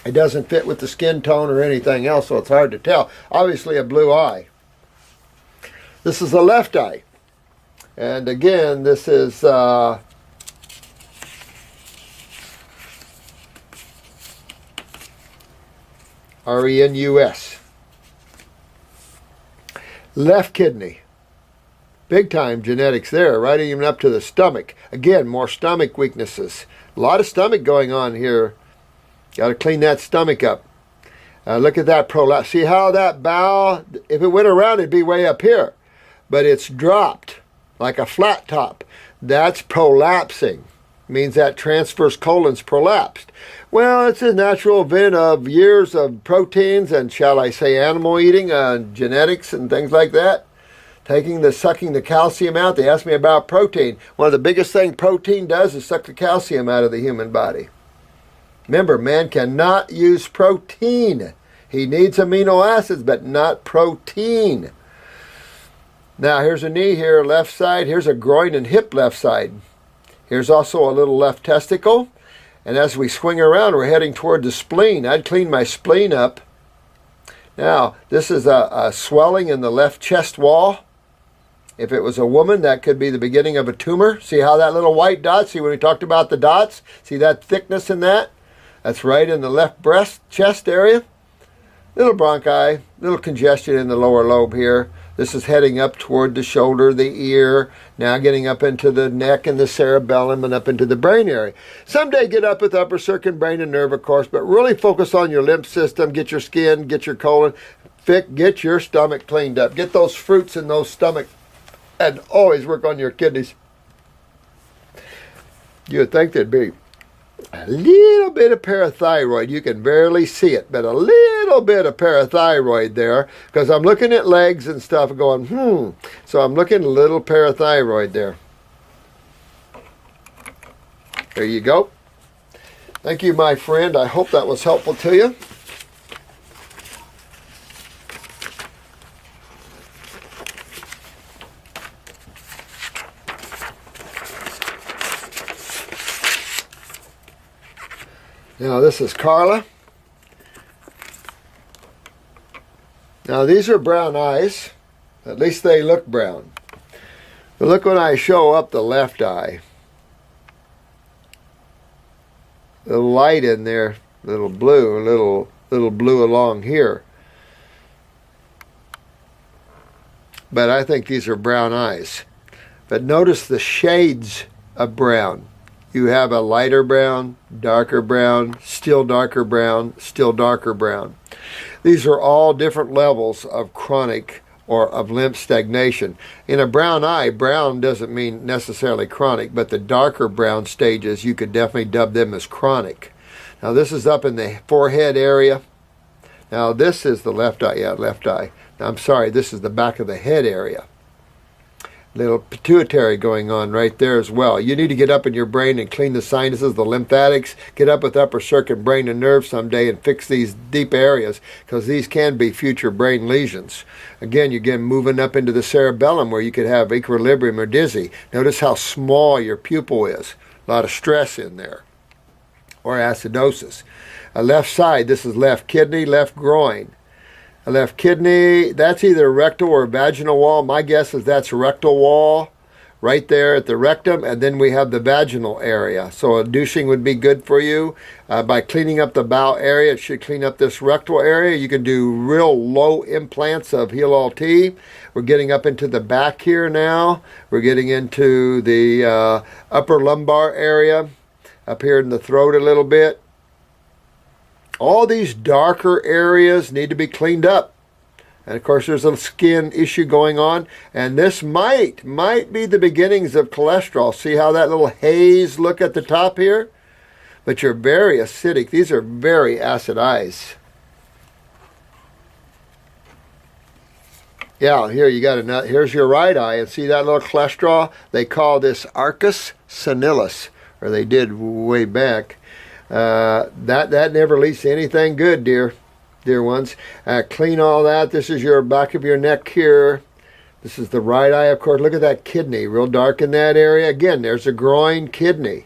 [SPEAKER 1] It doesn't fit with the skin tone or anything else, so it's hard to tell. Obviously a blue eye. This is the left eye. And again, this is RENUS. Left kidney. Big time genetics there, right even up to the stomach. Again, more stomach weaknesses. A lot of stomach going on here. Got to clean that stomach up. Look at that prolapse. See how that bowel, if it went around, it'd be way up here. But it's dropped like a flat top. That's prolapsing. Means that transverse colon's prolapsed. Well, it's a natural event of years of proteins and, shall I say, animal eating, genetics and things like that. Sucking the calcium out. They asked me about protein. One of the biggest things protein does is suck the calcium out of the human body. Remember, man cannot use protein. He needs amino acids, but not protein. Now, here's a knee here, left side. Here's a groin and hip left side. Here's also a little left testicle. And as we swing around, we're heading toward the spleen. I'd clean my spleen up. Now, this is a swelling in the left chest wall. If it was a woman, that could be the beginning of a tumor. See how that little white dot, see when we talked about the dots? See that thickness in that? That's right in the left breast, chest area. Little bronchi, little congestion in the lower lobe here. This is heading up toward the shoulder, the ear, now getting up into the neck and the cerebellum and up into the brain area. Someday get up with upper circuit, brain and nerve, of course, but really focus on your lymph system, get your skin, get your colon, get your stomach cleaned up. Get those fruits in those stomach, and always work on your kidneys. You would think there'd be a little bit of parathyroid. You can barely see it, but a little bit of parathyroid there, because I'm looking at legs and stuff going, So I'm looking at a little parathyroid there. There you go. Thank you, my friend. I hope that was helpful to you. Now this is Carla. Now these are brown eyes. At least they look brown. But look when I show up the left eye. The light in there, little blue, little blue along here. But I think these are brown eyes. But notice the shades of brown. You have a lighter brown, darker brown, still darker brown, still darker brown. These are all different levels of chronic or of lymph stagnation. In a brown eye, brown doesn't mean necessarily chronic, but the darker brown stages, you could definitely dub them as chronic. Now this is up in the forehead area. Now this is the left eye, left eye. Now, I'm sorry, this is the back of the head area. Little pituitary going on right there as well. You need to get up in your brain and clean the sinuses, the lymphatics, get up with upper circuit, brain and nerve someday and fix these deep areas, because these can be future brain lesions. Again, you're getting moving up into the cerebellum where you could have equilibrium or dizzy. Notice how small your pupil is. A lot of stress in there. Or acidosis. Left side, this is left kidney, left groin. A left kidney, that's either rectal or vaginal wall. My guess is that's rectal wall right there at the rectum, and then we have the vaginal area. So a douching would be good for you. By cleaning up the bowel area, it should clean up this rectal area. You can do real low implants of Heal All T. We're getting up into the back here now. We're getting into the upper lumbar area, up here in the throat a little bit. All these darker areas need to be cleaned up. And of course there's a skin issue going on. And this might be the beginnings of cholesterol. See how that little haze look at the top here? But you're very acidic. These are very acid eyes. Yeah, here you got a, here's your right eye. And see that little cholesterol? They call this arcus senilis. Or they did way back. That never leads to anything good, dear ones. Clean all that. This is your back of your neck here. This is the right eye, of course. Look at that kidney, real dark in that area. Again, there's a groin kidney.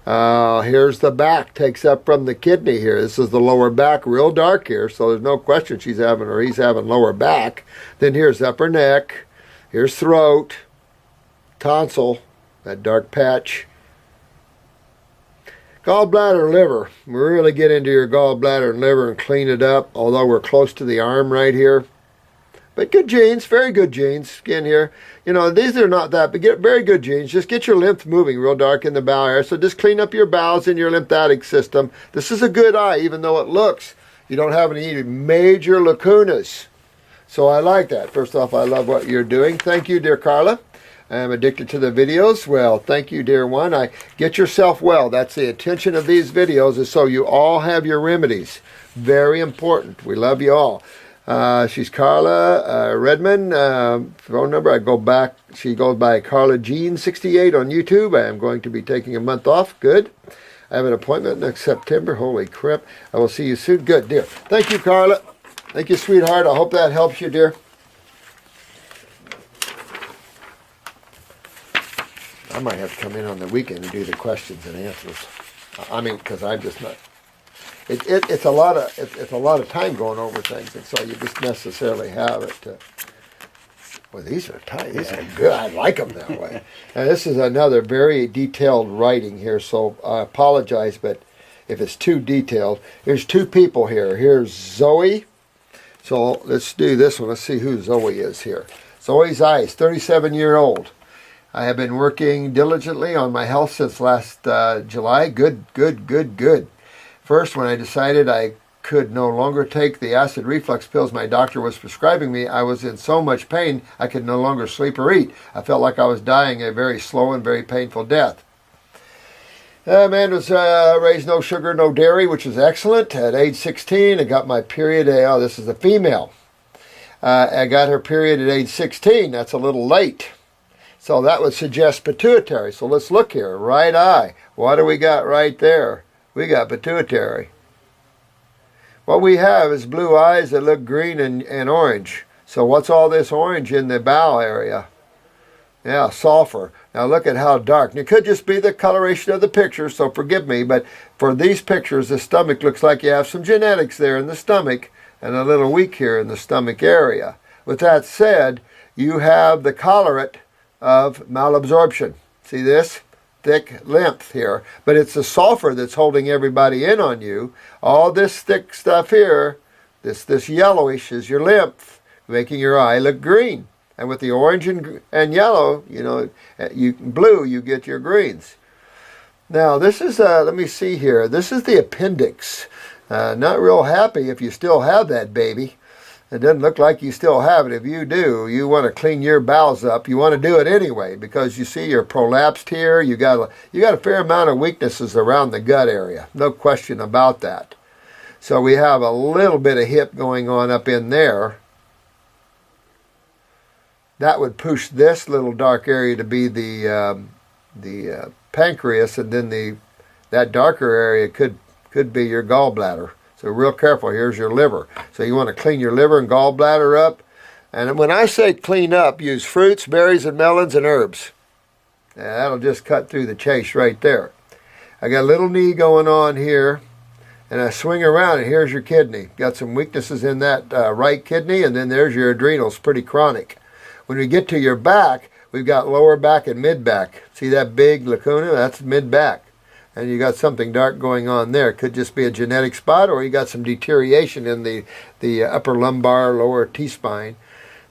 [SPEAKER 1] Here's the back, takes up from the kidney here. This is the lower back, real dark here, so there's no question she's having or he's having lower back. Then here's upper neck. Here's throat, tonsil, that dark patch. Gallbladder, liver. We really get into your gallbladder and liver and clean it up, although we're close to the arm right here. But good genes, very good genes. Skin here. You know, these are not that, but get very good genes. Just get your lymph moving real dark in the bowel area. So just clean up your bowels and your lymphatic system. This is a good eye, even though it looks, You don't have any major lacunas. So I like that. First off, I love what you're doing. Thank you, dear Carla. I'm addicted to the videos. Well, thank you, dear one. Get yourself well. That's the intention of these videos, is so you all have your remedies. Very important. We love you all. She's Carla Redmond. Phone number, I go back. She goes by Carla Jean 68 on YouTube. I am going to be taking a month off. Good. I have an appointment next September. Holy crap. I will see you soon. Good, dear. Thank you, Carla. Thank you, sweetheart. I hope that helps you, dear. I might have to come in on the weekend and do the questions and answers. I mean, because I'm just not. It's a lot of time going over things, and so you just necessarily have it. Well, these are tight. These are good. I like them that way. And this is another very detailed writing here, so I apologize, but if it's too detailed, there's two people here. Here's Zoe. So let's do this one. Let's see who Zoe is here. Zoe's Eyes, 37-year-old. I have been working diligently on my health since last July. Good, good, good, good. First, when I decided I could no longer take the acid reflux pills my doctor was prescribing me, I was in so much pain I could no longer sleep or eat. I felt like I was dying a very slow and very painful death. Man was raised no sugar, no dairy, which is excellent. At age 16, I got my period. Oh, this is a female. I got her period at age 16. That's a little late. So that would suggest pituitary. So let's look here. Right eye. What do we got right there? We got pituitary. What we have is blue eyes that look green and orange. So what's all this orange in the bowel area? Yeah, sulfur. Now look at how dark. And it could just be the coloration of the picture, so forgive me, but for these pictures, the stomach looks like you have some genetics there in the stomach and a little weak here in the stomach area. With that said, you have the colorate of malabsorption. See this? Thick lymph here. But it's the sulfur that's holding everybody in on you. All this thick stuff here, this yellowish is your lymph, making your eye look green. And with the orange and yellow, blue, you get your greens. Now, this is, let me see here. This is the appendix. Not real happy if you still have that baby. It doesn't look like you still have it. If you do, you want to clean your bowels up. You want to do it anyway because you see you're prolapsed here. You got a fair amount of weaknesses around the gut area. No question about that. So we have a little bit of hip going on up in there. That would push this little dark area to be the pancreas, and then that darker area could be your gallbladder. So real careful. Here's your liver. So you want to clean your liver and gallbladder up. And when I say clean up, use fruits, berries, and melons and herbs. Yeah, that'll just cut through the chase right there. I got a little knee going on here, and I swing around, and here's your kidney. Got some weaknesses in that right kidney, and then there's your adrenals, pretty chronic. When we get to your back, we've got lower back and mid back. See that big lacuna? That's mid back. And you got something dark going on there. It could just be a genetic spot, or you got some deterioration in the upper lumbar, lower T-spine.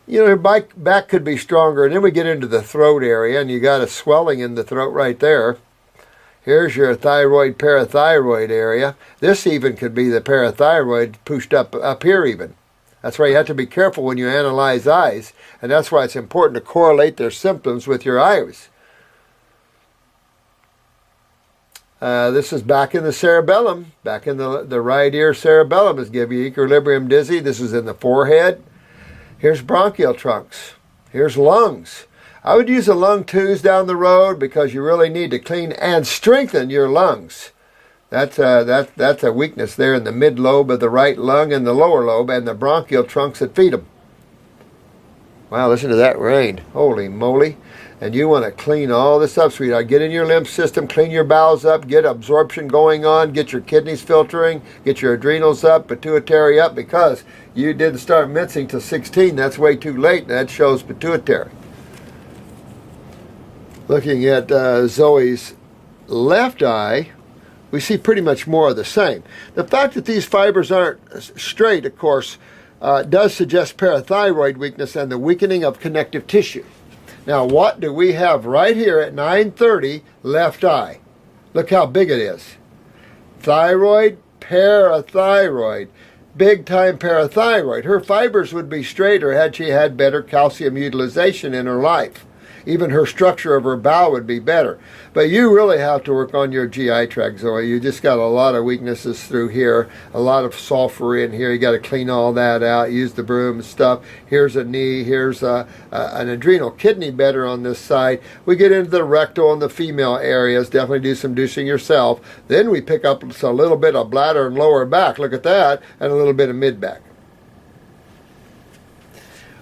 [SPEAKER 1] Your back could be stronger. And then we get into the throat area, and you got a swelling in the throat right there. Here's your thyroid, parathyroid area. This even could be the parathyroid pushed up here even. That's why you have to be careful when you analyze eyes. And that's why it's important to correlate their symptoms with your iris. This is back in the cerebellum. Back in the right ear cerebellum is give you equilibrium dizzy. This is in the forehead. Here's bronchial trunks. Here's lungs. I would use a lung twos down the road because you really need to clean and strengthen your lungs. That's a weakness there in the mid lobe of the right lung and the lower lobe and the bronchial trunks that feed them. Wow, listen to that rain. Holy moly. And you want to clean all this up, sweetheart. Get in your lymph system, clean your bowels up, get absorption going on, get your kidneys filtering, get your adrenals up, pituitary up, because you didn't start mincing till 16. That's way too late, and that shows pituitary. Looking at Zoe's left eye, we see pretty much more of the same. The fact that these fibers aren't straight, of course, does suggest parathyroid weakness and the weakening of connective tissue. Now, what do we have right here at 9:30, left eye? Look how big it is. Thyroid, parathyroid. big time parathyroid. Her fibers would be straighter had she had better calcium utilization in her life. Even her structure of her bowel would be better. But you really have to work on your GI tract, Zoe. You just got a lot of weaknesses through here, a lot of sulfur in here. You got to clean all that out, use the broom and stuff. Here's a knee, here's an adrenal kidney better on this side. We get into the rectal and the female areas. Definitely do some douching yourself. Then we pick up a little bit of bladder and lower back. Look at that. And a little bit of mid back.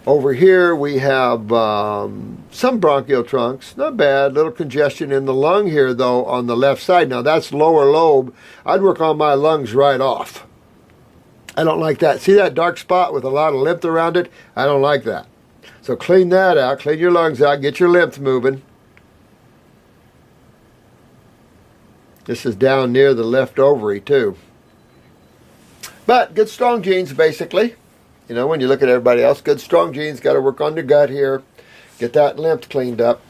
[SPEAKER 1] Over here we have some bronchial trunks, not bad. Little congestion in the lung here though on the left side. Now that's lower lobe. I'd work on my lungs right off. I don't like that. See that dark spot with a lot of lymph around it? I don't like that. So clean that out, clean your lungs out, get your lymph moving. This is down near the left ovary too. But good strong genes basically. You know, when you look at everybody else, good strong genes, got to work on the gut here. Get that lymph cleaned up.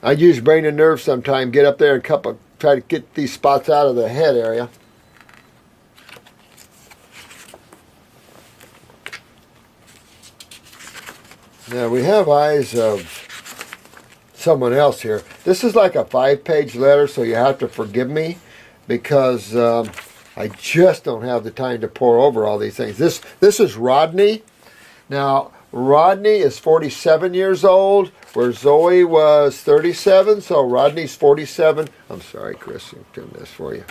[SPEAKER 1] I use brain and nerve sometime, get up there and try to get these spots out of the head area. Now we have eyes of someone else here. This is like a 5-page letter, so you have to forgive me because I just don't have the time to pour over all these things. This is Rodney. Now, Rodney is 47 years old, where Zoe was 37, so Rodney's 47. I'm sorry, Chris, I'll turn this for you.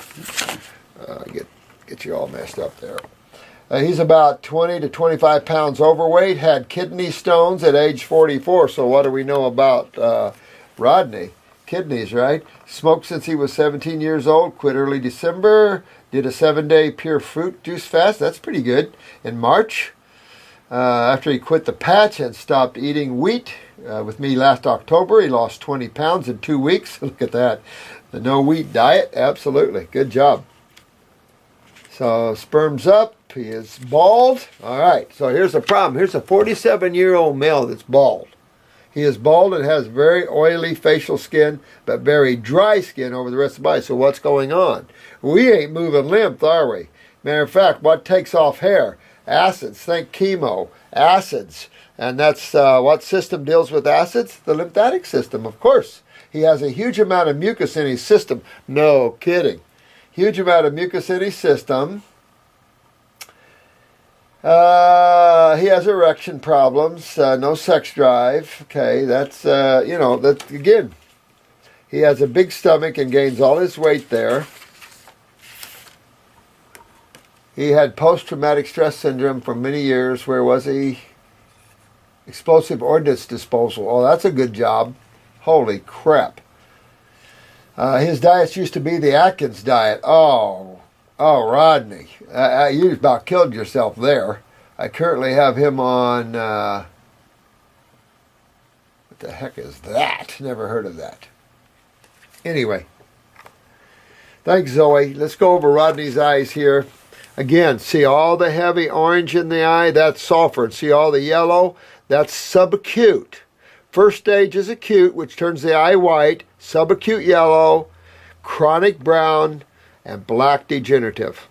[SPEAKER 1] Get you all messed up there. He's about 20 to 25 pounds overweight, had kidney stones at age 44, so what do we know about Rodney? Kidneys, right? Smoked since he was 17 years old, quit early December, did a 7-day pure fruit juice fast. That's pretty good. In March, after he quit the patch and stopped eating wheat with me last October, he lost 20 pounds in 2 weeks. Look at that. The no wheat diet, absolutely. Good job. So sperm's up. He is bald. All right. So here's the problem. Here's a 47-year-old male that's bald. He is bald and has very oily facial skin, but very dry skin over the rest of the body. So what's going on? We ain't moving lymph, are we? Matter of fact, what takes off hair? Acids. Think chemo. Acids. And that's what system deals with acids? The lymphatic system, of course. He has a huge amount of mucus in his system. No kidding. Huge amount of mucus in his system. He has erection problems, no sex drive. Okay, that's, that's, again, he has a big stomach and gains all his weight there. He had post-traumatic stress syndrome for many years. Where was he? Explosive ordnance disposal. Oh, that's a good job. Holy crap. His diets used to be the Atkins diet. Oh, Rodney. You about killed yourself there. I currently have him on, what the heck is that? Never heard of that. Anyway. Thanks, Zoe. Let's go over Rodney's eyes here. Again, see all the heavy orange in the eye? That's sulfur. See all the yellow? That's subacute. First stage is acute, which turns the eye white. Subacute yellow, chronic brown, and black degenerative.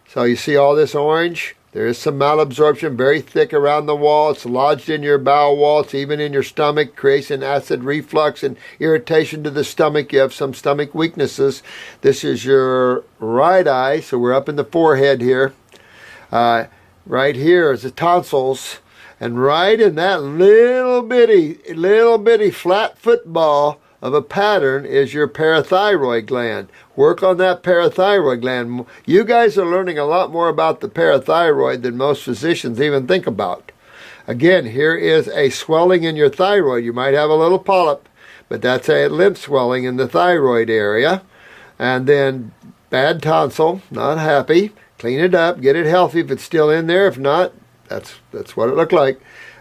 [SPEAKER 1] So you see all this orange? There is some malabsorption, very thick around the wall. It's lodged in your bowel wall. It's even in your stomach, creates an acid reflux and irritation to the stomach. You have some stomach weaknesses. This is your right eye, so we're up in the forehead here. Right here is the tonsils. And right in that little bitty flat football of a pattern is your parathyroid gland. Work on that parathyroid gland. You guys are learning a lot more about the parathyroid than most physicians even think about. Again, here is a swelling in your thyroid. You might have a little polyp, but that's a lymph swelling in the thyroid area. And then bad tonsil, not happy. Clean it up, get it healthy if it's still in there. If not, that's what it looked like.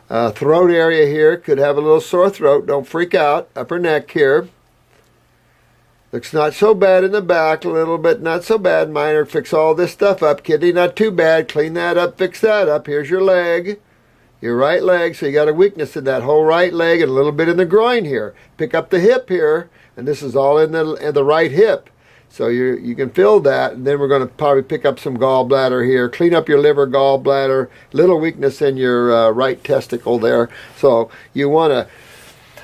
[SPEAKER 1] Throat area here, could have a little sore throat. Don't freak out. Upper neck here. Looks not so bad in the back. A little bit not so bad. Minor. Fix all this stuff up. Kidney not too bad. Clean that up. Fix that up. Here's your leg. Your right leg. So you got a weakness in that whole right leg and a little bit in the groin here. Pick up the hip here. And this is all in the right hip. So you can fill that, and then we're going to probably pick up some gallbladder here, clean up your liver, gallbladder, little weakness in your right testicle there. So you want to,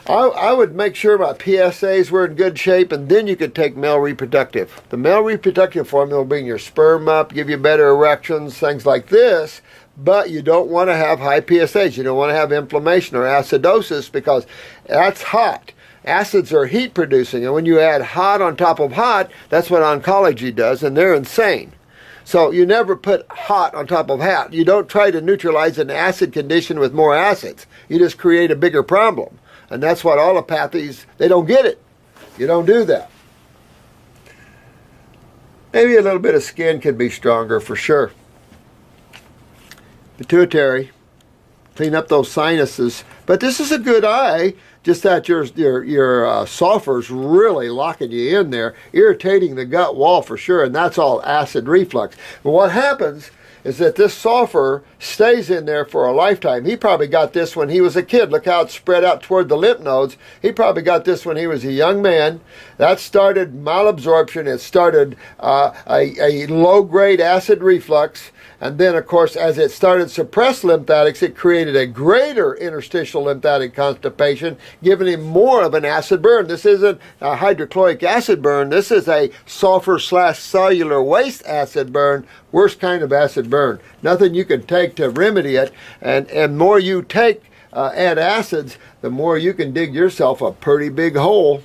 [SPEAKER 1] I would make sure my PSAs were in good shape, and then you could take male reproductive. The male reproductive formula will bring your sperm up, give you better erections, things like this. But you don't want to have high PSAs. You don't want to have inflammation or acidosis, because that's hot. Acids are heat producing, and when you add hot on top of hot, that's what oncology does, and they're insane. So you never put hot on top of hot. You don't try to neutralize an acid condition with more acids. You just create a bigger problem. And that's what allopathies, they don't get it. You don't do that. Maybe a little bit of skin could be stronger for sure. Pituitary, clean up those sinuses. But this is a good eye, just that your sulfur's really locking you in there, irritating the gut wall for sure, and that's all acid reflux. But what happens is that this sulfur stays in there for a lifetime. He probably got this when he was a kid. Look how it's spread out toward the lymph nodes. He probably got this when he was a young man. That started malabsorption. It started a low-grade acid reflux. And then, of course, as it started suppressed lymphatics, it created a greater interstitial lymphatic constipation, giving him more of an acid burn. This isn't a hydrochloric acid burn. This is a sulfur/cellular waste acid burn, worst kind of acid burn. Nothing you can take to remedy it. And more you take antacids, the more you can dig yourself a pretty big hole.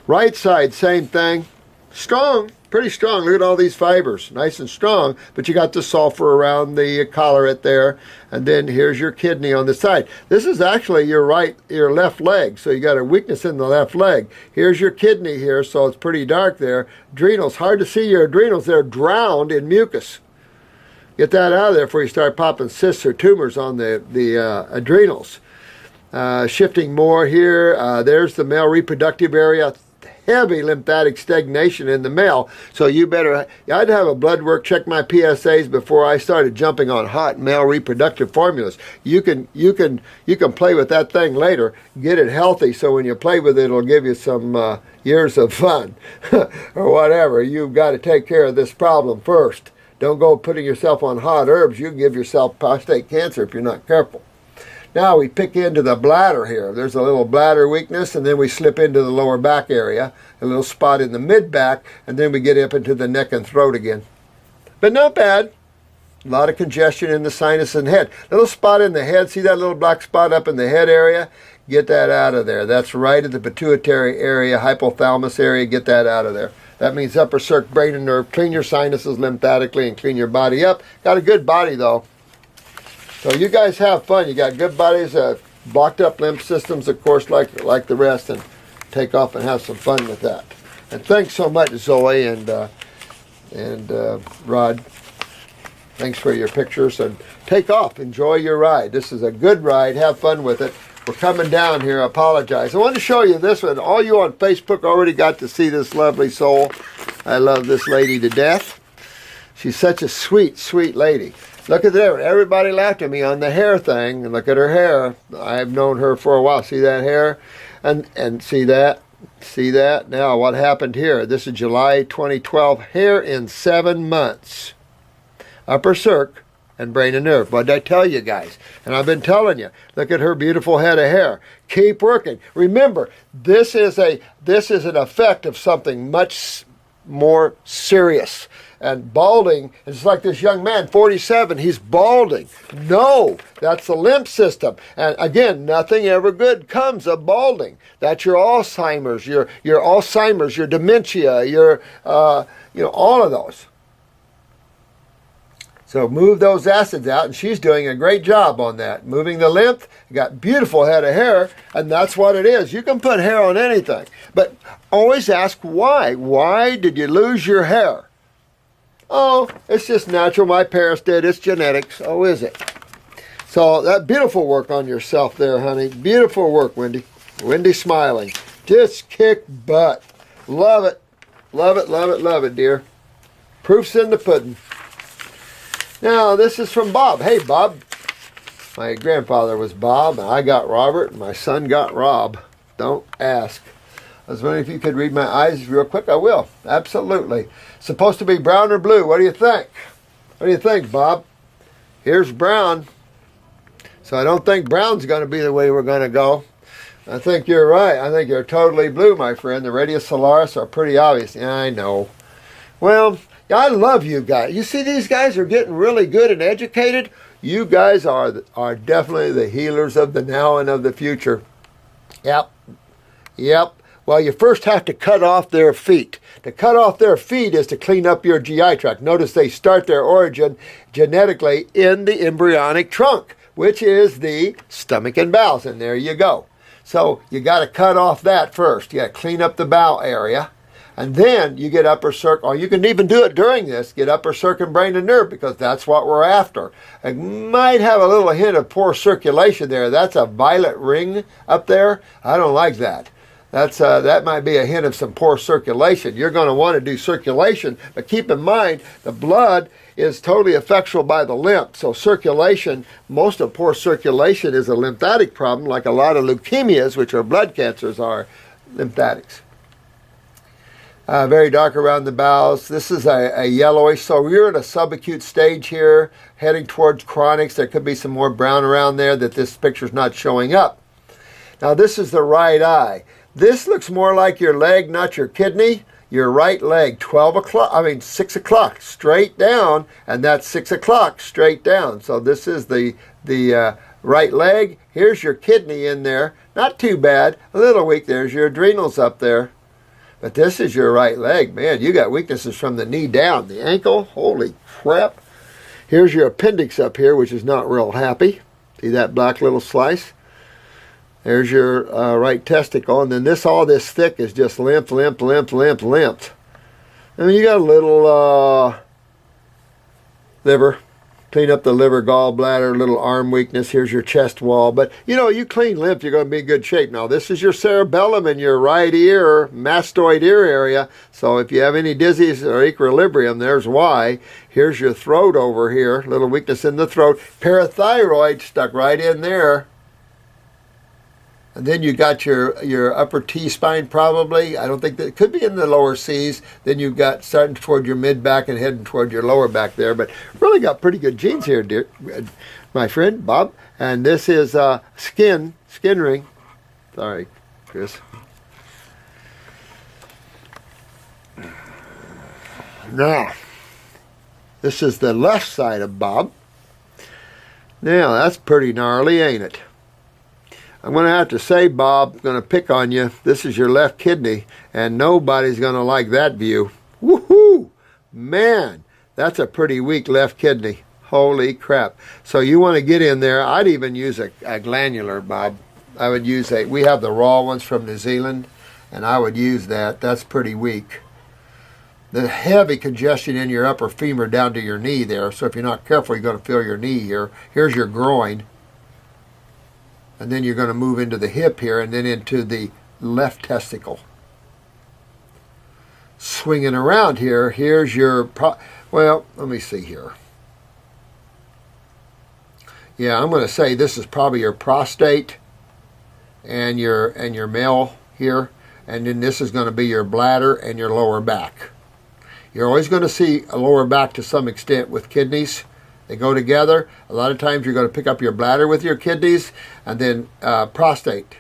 [SPEAKER 1] Right side, same thing. Strong. Pretty strong. Look at all these fibers, nice and strong, but you got the sulfur around the collarate there, and then here's your kidney on the side. This is actually your left leg, so you got a weakness in the left leg. Here's your kidney here, so it's pretty dark there. Adrenals, hard to see your adrenals. They're drowned in mucus. Get that out of there before you start popping cysts or tumors on the adrenals. Shifting more here, there's the male reproductive area. Heavy lymphatic stagnation in the male, so you better, I'd have a blood work, check my PSAs before I started jumping on hot male reproductive formulas. You can play with that thing later, get it healthy, so when you play with it, it'll give you some years of fun or whatever. You've got to take care of this problem first. Don't go putting yourself on hot herbs. You can give yourself prostate cancer if you're not careful. Now we pick into the bladder here. There's a little bladder weakness, and then we slip into the lower back area, a little spot in the mid-back, and then we get up into the neck and throat again. But not bad. A lot of congestion in the sinus and head. Little spot in the head. See that little black spot up in the head area? Get that out of there. That's right at the pituitary area, hypothalamus area. Get that out of there. That means upper circ, brain and nerve. Clean your sinuses lymphatically and clean your body up. Got a good body, though. So you guys have fun. You got good bodies, blocked up lymph systems, of course, like the rest, and take off and have some fun with that. And thanks so much, Zoe and Rod. Thanks for your pictures, and take off. Enjoy your ride. This is a good ride. Have fun with it. We're coming down here. I apologize. I want to show you this one. All you on Facebook already got to see this lovely soul. I love this lady to death. She's such a sweet, sweet lady. Look at that. Everybody laughed at me on the hair thing. And look at her hair. I've known her for a while. See that hair? And see that? See that? Now, what happened here? This is July 2012. Hair in 7 months. Upper circ and brain and nerve. What did I tell you guys? And I've been telling you. Look at her beautiful head of hair. Keep working. Remember, this is an effect of something much more serious. And balding, it's like this young man, 47, he's balding. No, that's the lymph system. And again, nothing ever good comes of balding. That's your Alzheimer's, your dementia, your all of those. So move those acids out, and she's doing a great job on that. Moving the lymph, you got beautiful head of hair, and that's what it is. You can put hair on anything, but always ask why. Why did you lose your hair? Oh, it's just natural. My parents did. It's genetics. Oh, is it? So that beautiful work on yourself there, honey. Beautiful work, Wendy. Wendy smiling. Just kick butt. Love it. Love it, love it, love it, dear. Proof's in the pudding. Now, this is from Bob. Hey, Bob. My grandfather was Bob, and I got Robert, and my son got Rob. Don't ask. I was wondering if you could read my eyes real quick. I will. Absolutely. Supposed to be brown or blue. What do you think? What do you think, Bob? Here's brown. So I don't think brown's going to be the way we're going to go. I think you're right. I think you're totally blue, my friend. The Radius Solaris are pretty obvious. Yeah, I know. Well, I love you guys. You see, these guys are getting really good and educated. You guys are definitely the healers of the now and of the future. Yep. Yep. Well, you first have to cut off their feet. To cut off their feet is to clean up your GI tract. Notice they start their origin genetically in the embryonic trunk, which is the stomach and bowels. And there you go. So you got to cut off that first. You got to clean up the bowel area. And then you get upper circle, or you can even do it during this, get upper circumbrain and nerve, because that's what we're after. It might have a little hint of poor circulation there. That's a violet ring up there. I don't like that. That might be a hint of some poor circulation. You're going to want to do circulation, but keep in mind the blood is totally effectual by the lymph. So circulation, most of poor circulation is a lymphatic problem, like a lot of leukemias, which are blood cancers, are lymphatics. Very dark around the bowels. This is a yellowish, so we're in a subacute stage here, heading towards chronics. There could be some more brown around there that this picture's not showing up. Now this is the right eye. This looks more like your leg, not your kidney. Your right leg, 6 o'clock, straight down, and that's 6 o'clock, straight down. So this is the right leg. Here's your kidney in there. Not too bad, a little weak. There's your adrenals up there. But this is your right leg. Man, you got weaknesses from the knee down. The ankle, holy crap. Here's your appendix up here, which is not real happy. See that black little slice? There's your right testicle. And then all this thick is just lymph. I mean, you got a little liver. Clean up the liver, gallbladder, little arm weakness. Here's your chest wall. But, you clean lymph, you're going to be in good shape. Now, this is your cerebellum in your right ear, mastoid ear area. So if you have any dizziness or equilibrium, there's why. Here's your throat over here. Little weakness in the throat. Parathyroid stuck right in there. And then you got your upper T-spine probably. I don't think that, it could be in the lower C's. Then you've got starting toward your mid-back and heading toward your lower back there. But really got pretty good genes here, dear, my friend, Bob. And this is skin ring. Sorry, Chris. Now, this is the left side of Bob. Now, that's pretty gnarly, ain't it? I'm going to have to say, Bob, I'm going to pick on you. This is your left kidney, and nobody's going to like that view. Woohoo! Man, that's a pretty weak left kidney. Holy crap. So you want to get in there. I'd even use a glandular, Bob. I would use we have the raw ones from New Zealand, and I would use that. That's pretty weak. The heavy congestion in your upper femur down to your knee there, so if you're not careful, you're going to feel your knee here. Here's your groin. And then you're going to move into the hip here and then into the left testicle. Swinging around here, here's your, well, let me see here. Yeah, I'm going to say this is probably your prostate and your male here. And then this is going to be your bladder and your lower back. You're always going to see a lower back to some extent with kidneys. They go together. A lot of times you're going to pick up your bladder with your kidneys and then prostate.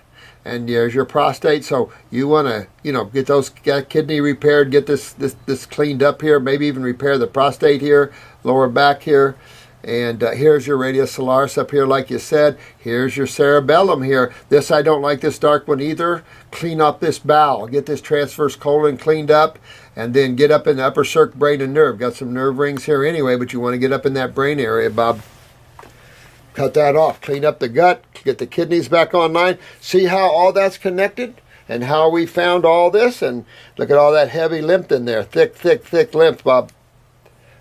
[SPEAKER 1] And there's your prostate. So you want to, get those kidney repaired, get this cleaned up here, maybe even repair the prostate here, lower back here. And here's your radius solaris up here, like you said. Here's your cerebellum here. This, I don't like this dark one either. Clean up this bowel. Get this transverse colon cleaned up. And then get up in the upper circumbrain and nerve. Got some nerve rings here anyway, but you want to get up in that brain area, Bob. Cut that off. Clean up the gut. Get the kidneys back online. See how all that's connected? And how we found all this? And look at all that heavy lymph in there. Thick lymph, Bob.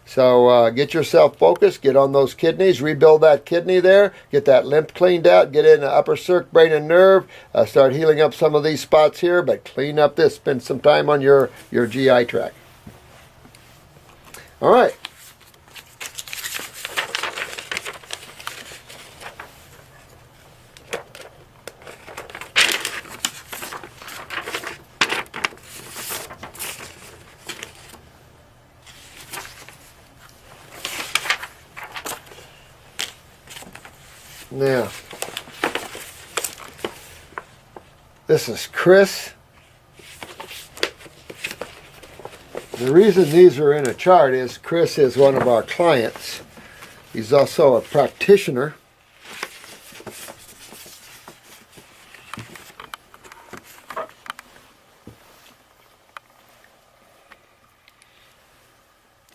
[SPEAKER 1] So get yourself focused, get on those kidneys, rebuild that kidney there, get that lymph cleaned out, get in the upper circubrain and nerve, start healing up some of these spots here, but clean up this, spend some time on your GI tract. All right. Now, this is Chris. The reason these are in a chart is Chris is one of our clients. He's also a practitioner.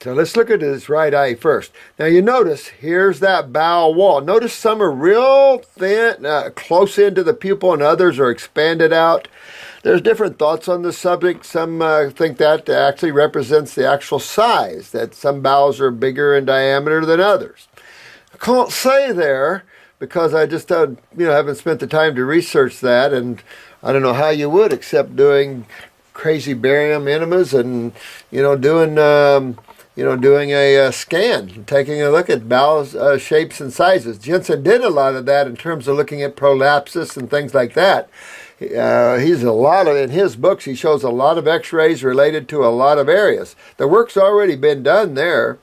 [SPEAKER 1] So let's look at his right eye first. Now you notice, here's that bow wall. Notice some are real thin, close into the pupil, and others are expanded out. There's different thoughts on the subject. Some think that actually represents the actual size, that some bows are bigger in diameter than others. I can't say there because I just haven't spent the time to research that, and I don't know how you would except doing crazy barium enemas and doing a scan, taking a look at bow shapes and sizes. Jensen did a lot of that in terms of looking at prolapsus and things like that. In his books, he shows a lot of x-rays related to a lot of areas. The work's already been done there.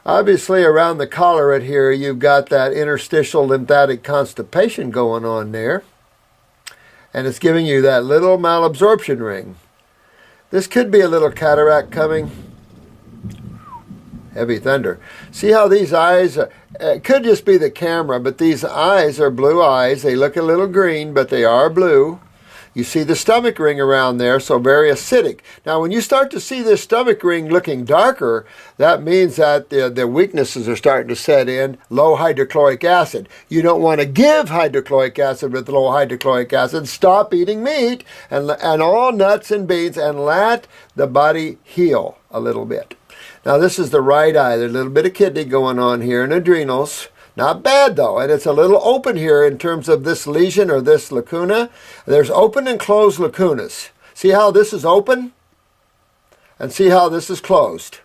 [SPEAKER 1] Obviously, around the collar right here, you've got that interstitial lymphatic constipation going on there. And it's giving you that little malabsorption ring. This could be a little cataract coming. Heavy thunder. See how these eyes, it could just be the camera, but these eyes are blue eyes. They look a little green, but they are blue. You see the stomach ring around there, so very acidic. Now, when you start to see this stomach ring looking darker, that means that the weaknesses are starting to set in. Low hydrochloric acid. You don't want to give hydrochloric acid with low hydrochloric acid. Stop eating meat and all nuts and beans and let the body heal a little bit. Now, this is the right eye. There's a little bit of kidney going on here and adrenals. Not bad, though, and it's a little open here in terms of this lesion or this lacuna. There's open and closed lacunas. See how this is open? And see how this is closed.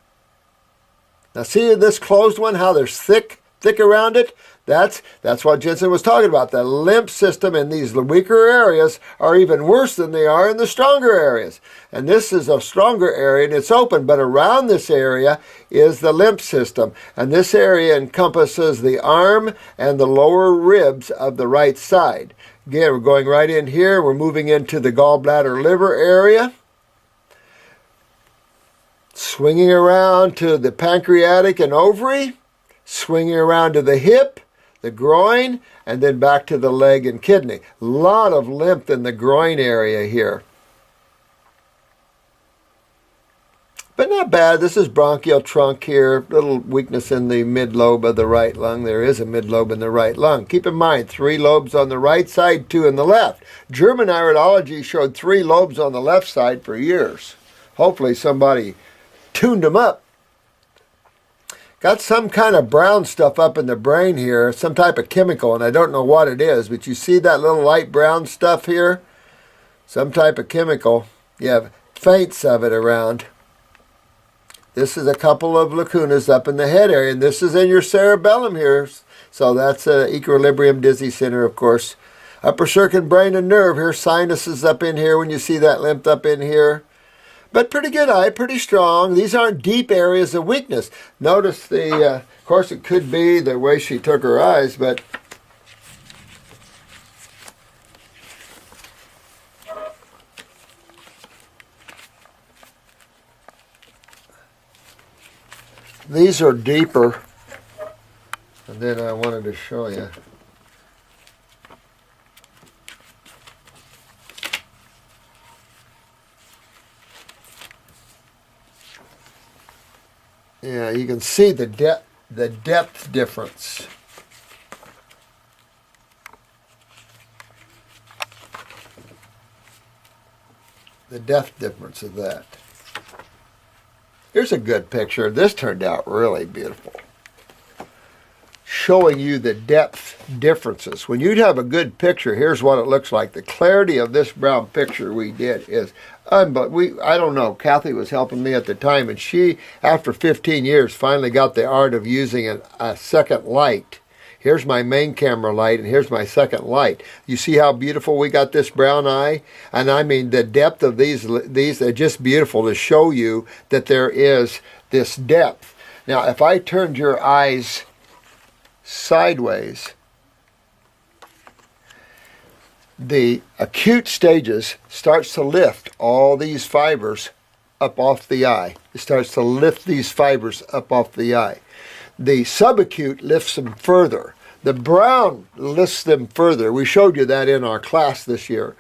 [SPEAKER 1] Now, see this closed one, how there's thick around it? That's what Jensen was talking about. The lymph system in these weaker areas are even worse than they are in the stronger areas. And this is a stronger area and it's open, but around this area is the lymph system. And this area encompasses the arm and the lower ribs of the right side. Again, we're going right in here. We're moving into the gallbladder liver area. Swinging around to the pancreatic and ovary. Swinging around to the hip, the groin, and then back to the leg and kidney. A lot of lymph in the groin area here. But not bad. This is bronchial trunk here. Little weakness in the mid-lobe of the right lung. There is a mid-lobe in the right lung. Keep in mind, 3 lobes on the right side, 2 in the left. German iridology showed 3 lobes on the left side for years. Hopefully somebody tuned them up. Got some kind of brown stuff up in the brain here, some type of chemical, and I don't know what it is, but you see that little light brown stuff here? Some type of chemical. You have faints of it around. This is a couple of lacunas up in the head area, and this is in your cerebellum here. So that's equilibrium dizzy center, of course. Upper circuit, brain, and nerve here. Sinuses up in here when you see that lymph up in here. But pretty good eye, pretty strong. These aren't deep areas of weakness. Notice of course it could be the way she took her eyes, but these are deeper. And then I wanted to show you. Yeah, you can see the depth difference. The depth difference of that. Here's a good picture. This turned out really beautiful. Showing you the depth differences. When you have a good picture, here's what it looks like. The clarity of this brown picture we did is I don't know, Kathy was helping me at the time, and she, after 15 years, finally got the art of using a second light. Here's my main camera light, and here's my second light. You see how beautiful we got this brown eye? And I mean, the depth of these are just beautiful to show you that there is this depth. Now, if I turned your eyes sideways, the acute stages starts to lift all these fibers up off the eye. It starts to lift these fibers up off the eye. The subacute lifts them further. The brown lifts them further. We showed you that in our class this year,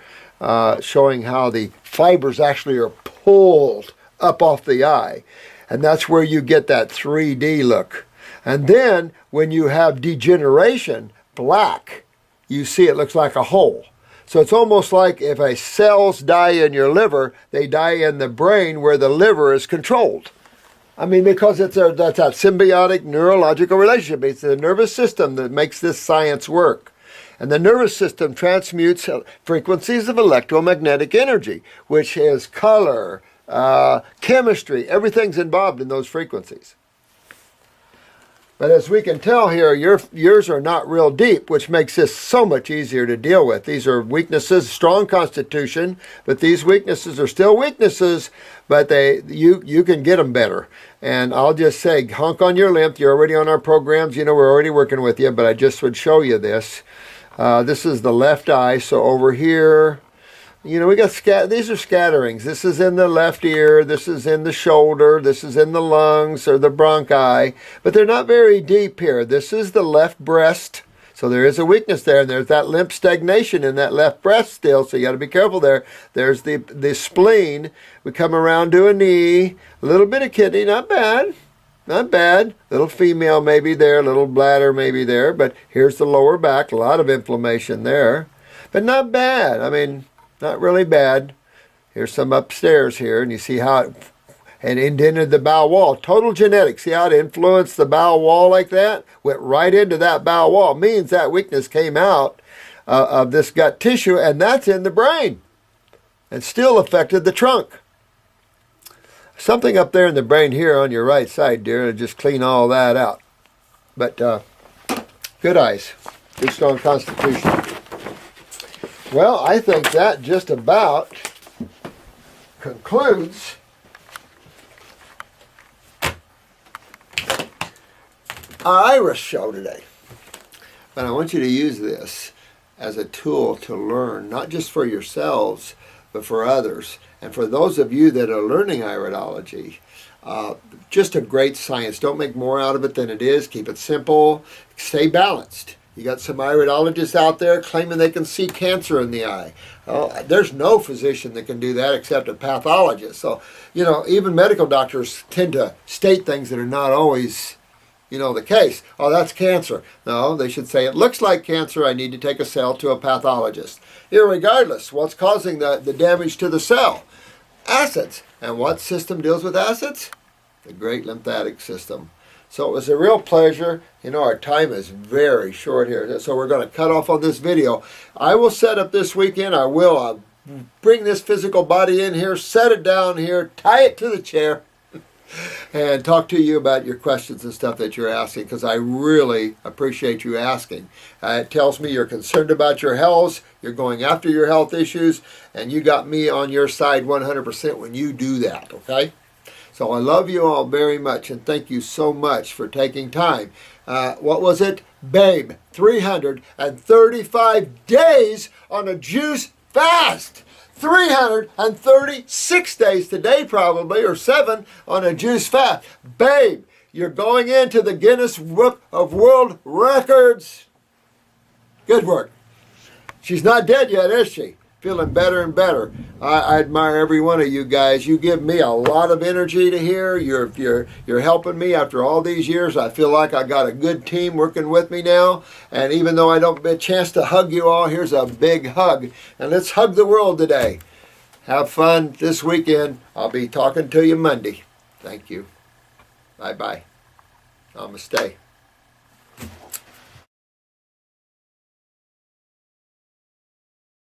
[SPEAKER 1] showing how the fibers actually are pulled up off the eye. And that's where you get that 3D look. And then when you have degeneration, black, you see it looks like a hole. So it's almost like if a cells die in your liver, they die in the brain where the liver is controlled. I mean, because that's a symbiotic neurological relationship. It's the nervous system that makes this science work. And the nervous system transmutes frequencies of electromagnetic energy, which is color, chemistry, everything's involved in those frequencies. But as we can tell here, yours are not real deep, which makes this so much easier to deal with. These are weaknesses, strong constitution, but these weaknesses are still weaknesses, but you can get them better. And I'll just say, honk on your lymph. You're already on our programs. You know, we're already working with you, but I just would show you this. This is the left eye, so over here, you know, we got these are scatterings. This is in the left ear, this is in the shoulder, this is in the lungs or the bronchi, but they're not very deep here. This is the left breast, so there is a weakness there, and there's that lymph stagnation in that left breast still, so you got to be careful there. There's the spleen. We come around to a knee, a little bit of kidney, not bad. Not bad. Little female maybe there, little bladder maybe there, but here's the lower back, a lot of inflammation there, but not bad. I mean, not really bad. Here's some upstairs here, and you see how it indented the bowel wall. Total genetics. See how it influenced the bowel wall like that? Went right into that bowel wall. Means that weakness came out of this gut tissue, and that's in the brain, and still affected the trunk. Something up there in the brain here on your right side, dear, to just clean all that out. But good eyes. Good strong constitution. Well, I think that just about concludes our iris show today. But I want you to use this as a tool to learn, not just for yourselves, but for others. And for those of you that are learning iridology, just a great science. Don't make more out of it than it is. Keep it simple. Stay balanced. You got some iridologists out there claiming they can see cancer in the eye. There's no physician that can do that except a pathologist. So, you know, even medical doctors tend to state things that are not always, you know, the case. Oh, that's cancer. No, they should say, it looks like cancer. I need to take a cell to a pathologist. Irregardless, what's causing the damage to the cell? Acids. And what system deals with acids? The great lymphatic system. So it was a real pleasure. You know, our time is very short here, so we're going to cut off on this video. I will set up this weekend. I will bring this physical body in here, set it down here, tie it to the chair, and talk to you about your questions and stuff that you're asking, because I really appreciate you asking. It tells me you're concerned about your health, you're going after your health issues, and you got me on your side 100% when you do that, okay? So I love you all very much, and thank you so much for taking time. What was it? Babe, 335 days on a juice fast. 336 days today probably, or 7 on a juice fast. Babe, you're going into the Guinness Book of World Records. Good work. She's not dead yet, is she? Feeling better and better. I admire every one of you guys. You give me a lot of energy to hear. You're helping me after all these years. I feel like I got a good team working with me now. And even though I don't get a chance to hug you all, here's a big hug. And let's hug the world today. Have fun this weekend. I'll be talking to you Monday. Thank you. Bye-bye. Namaste.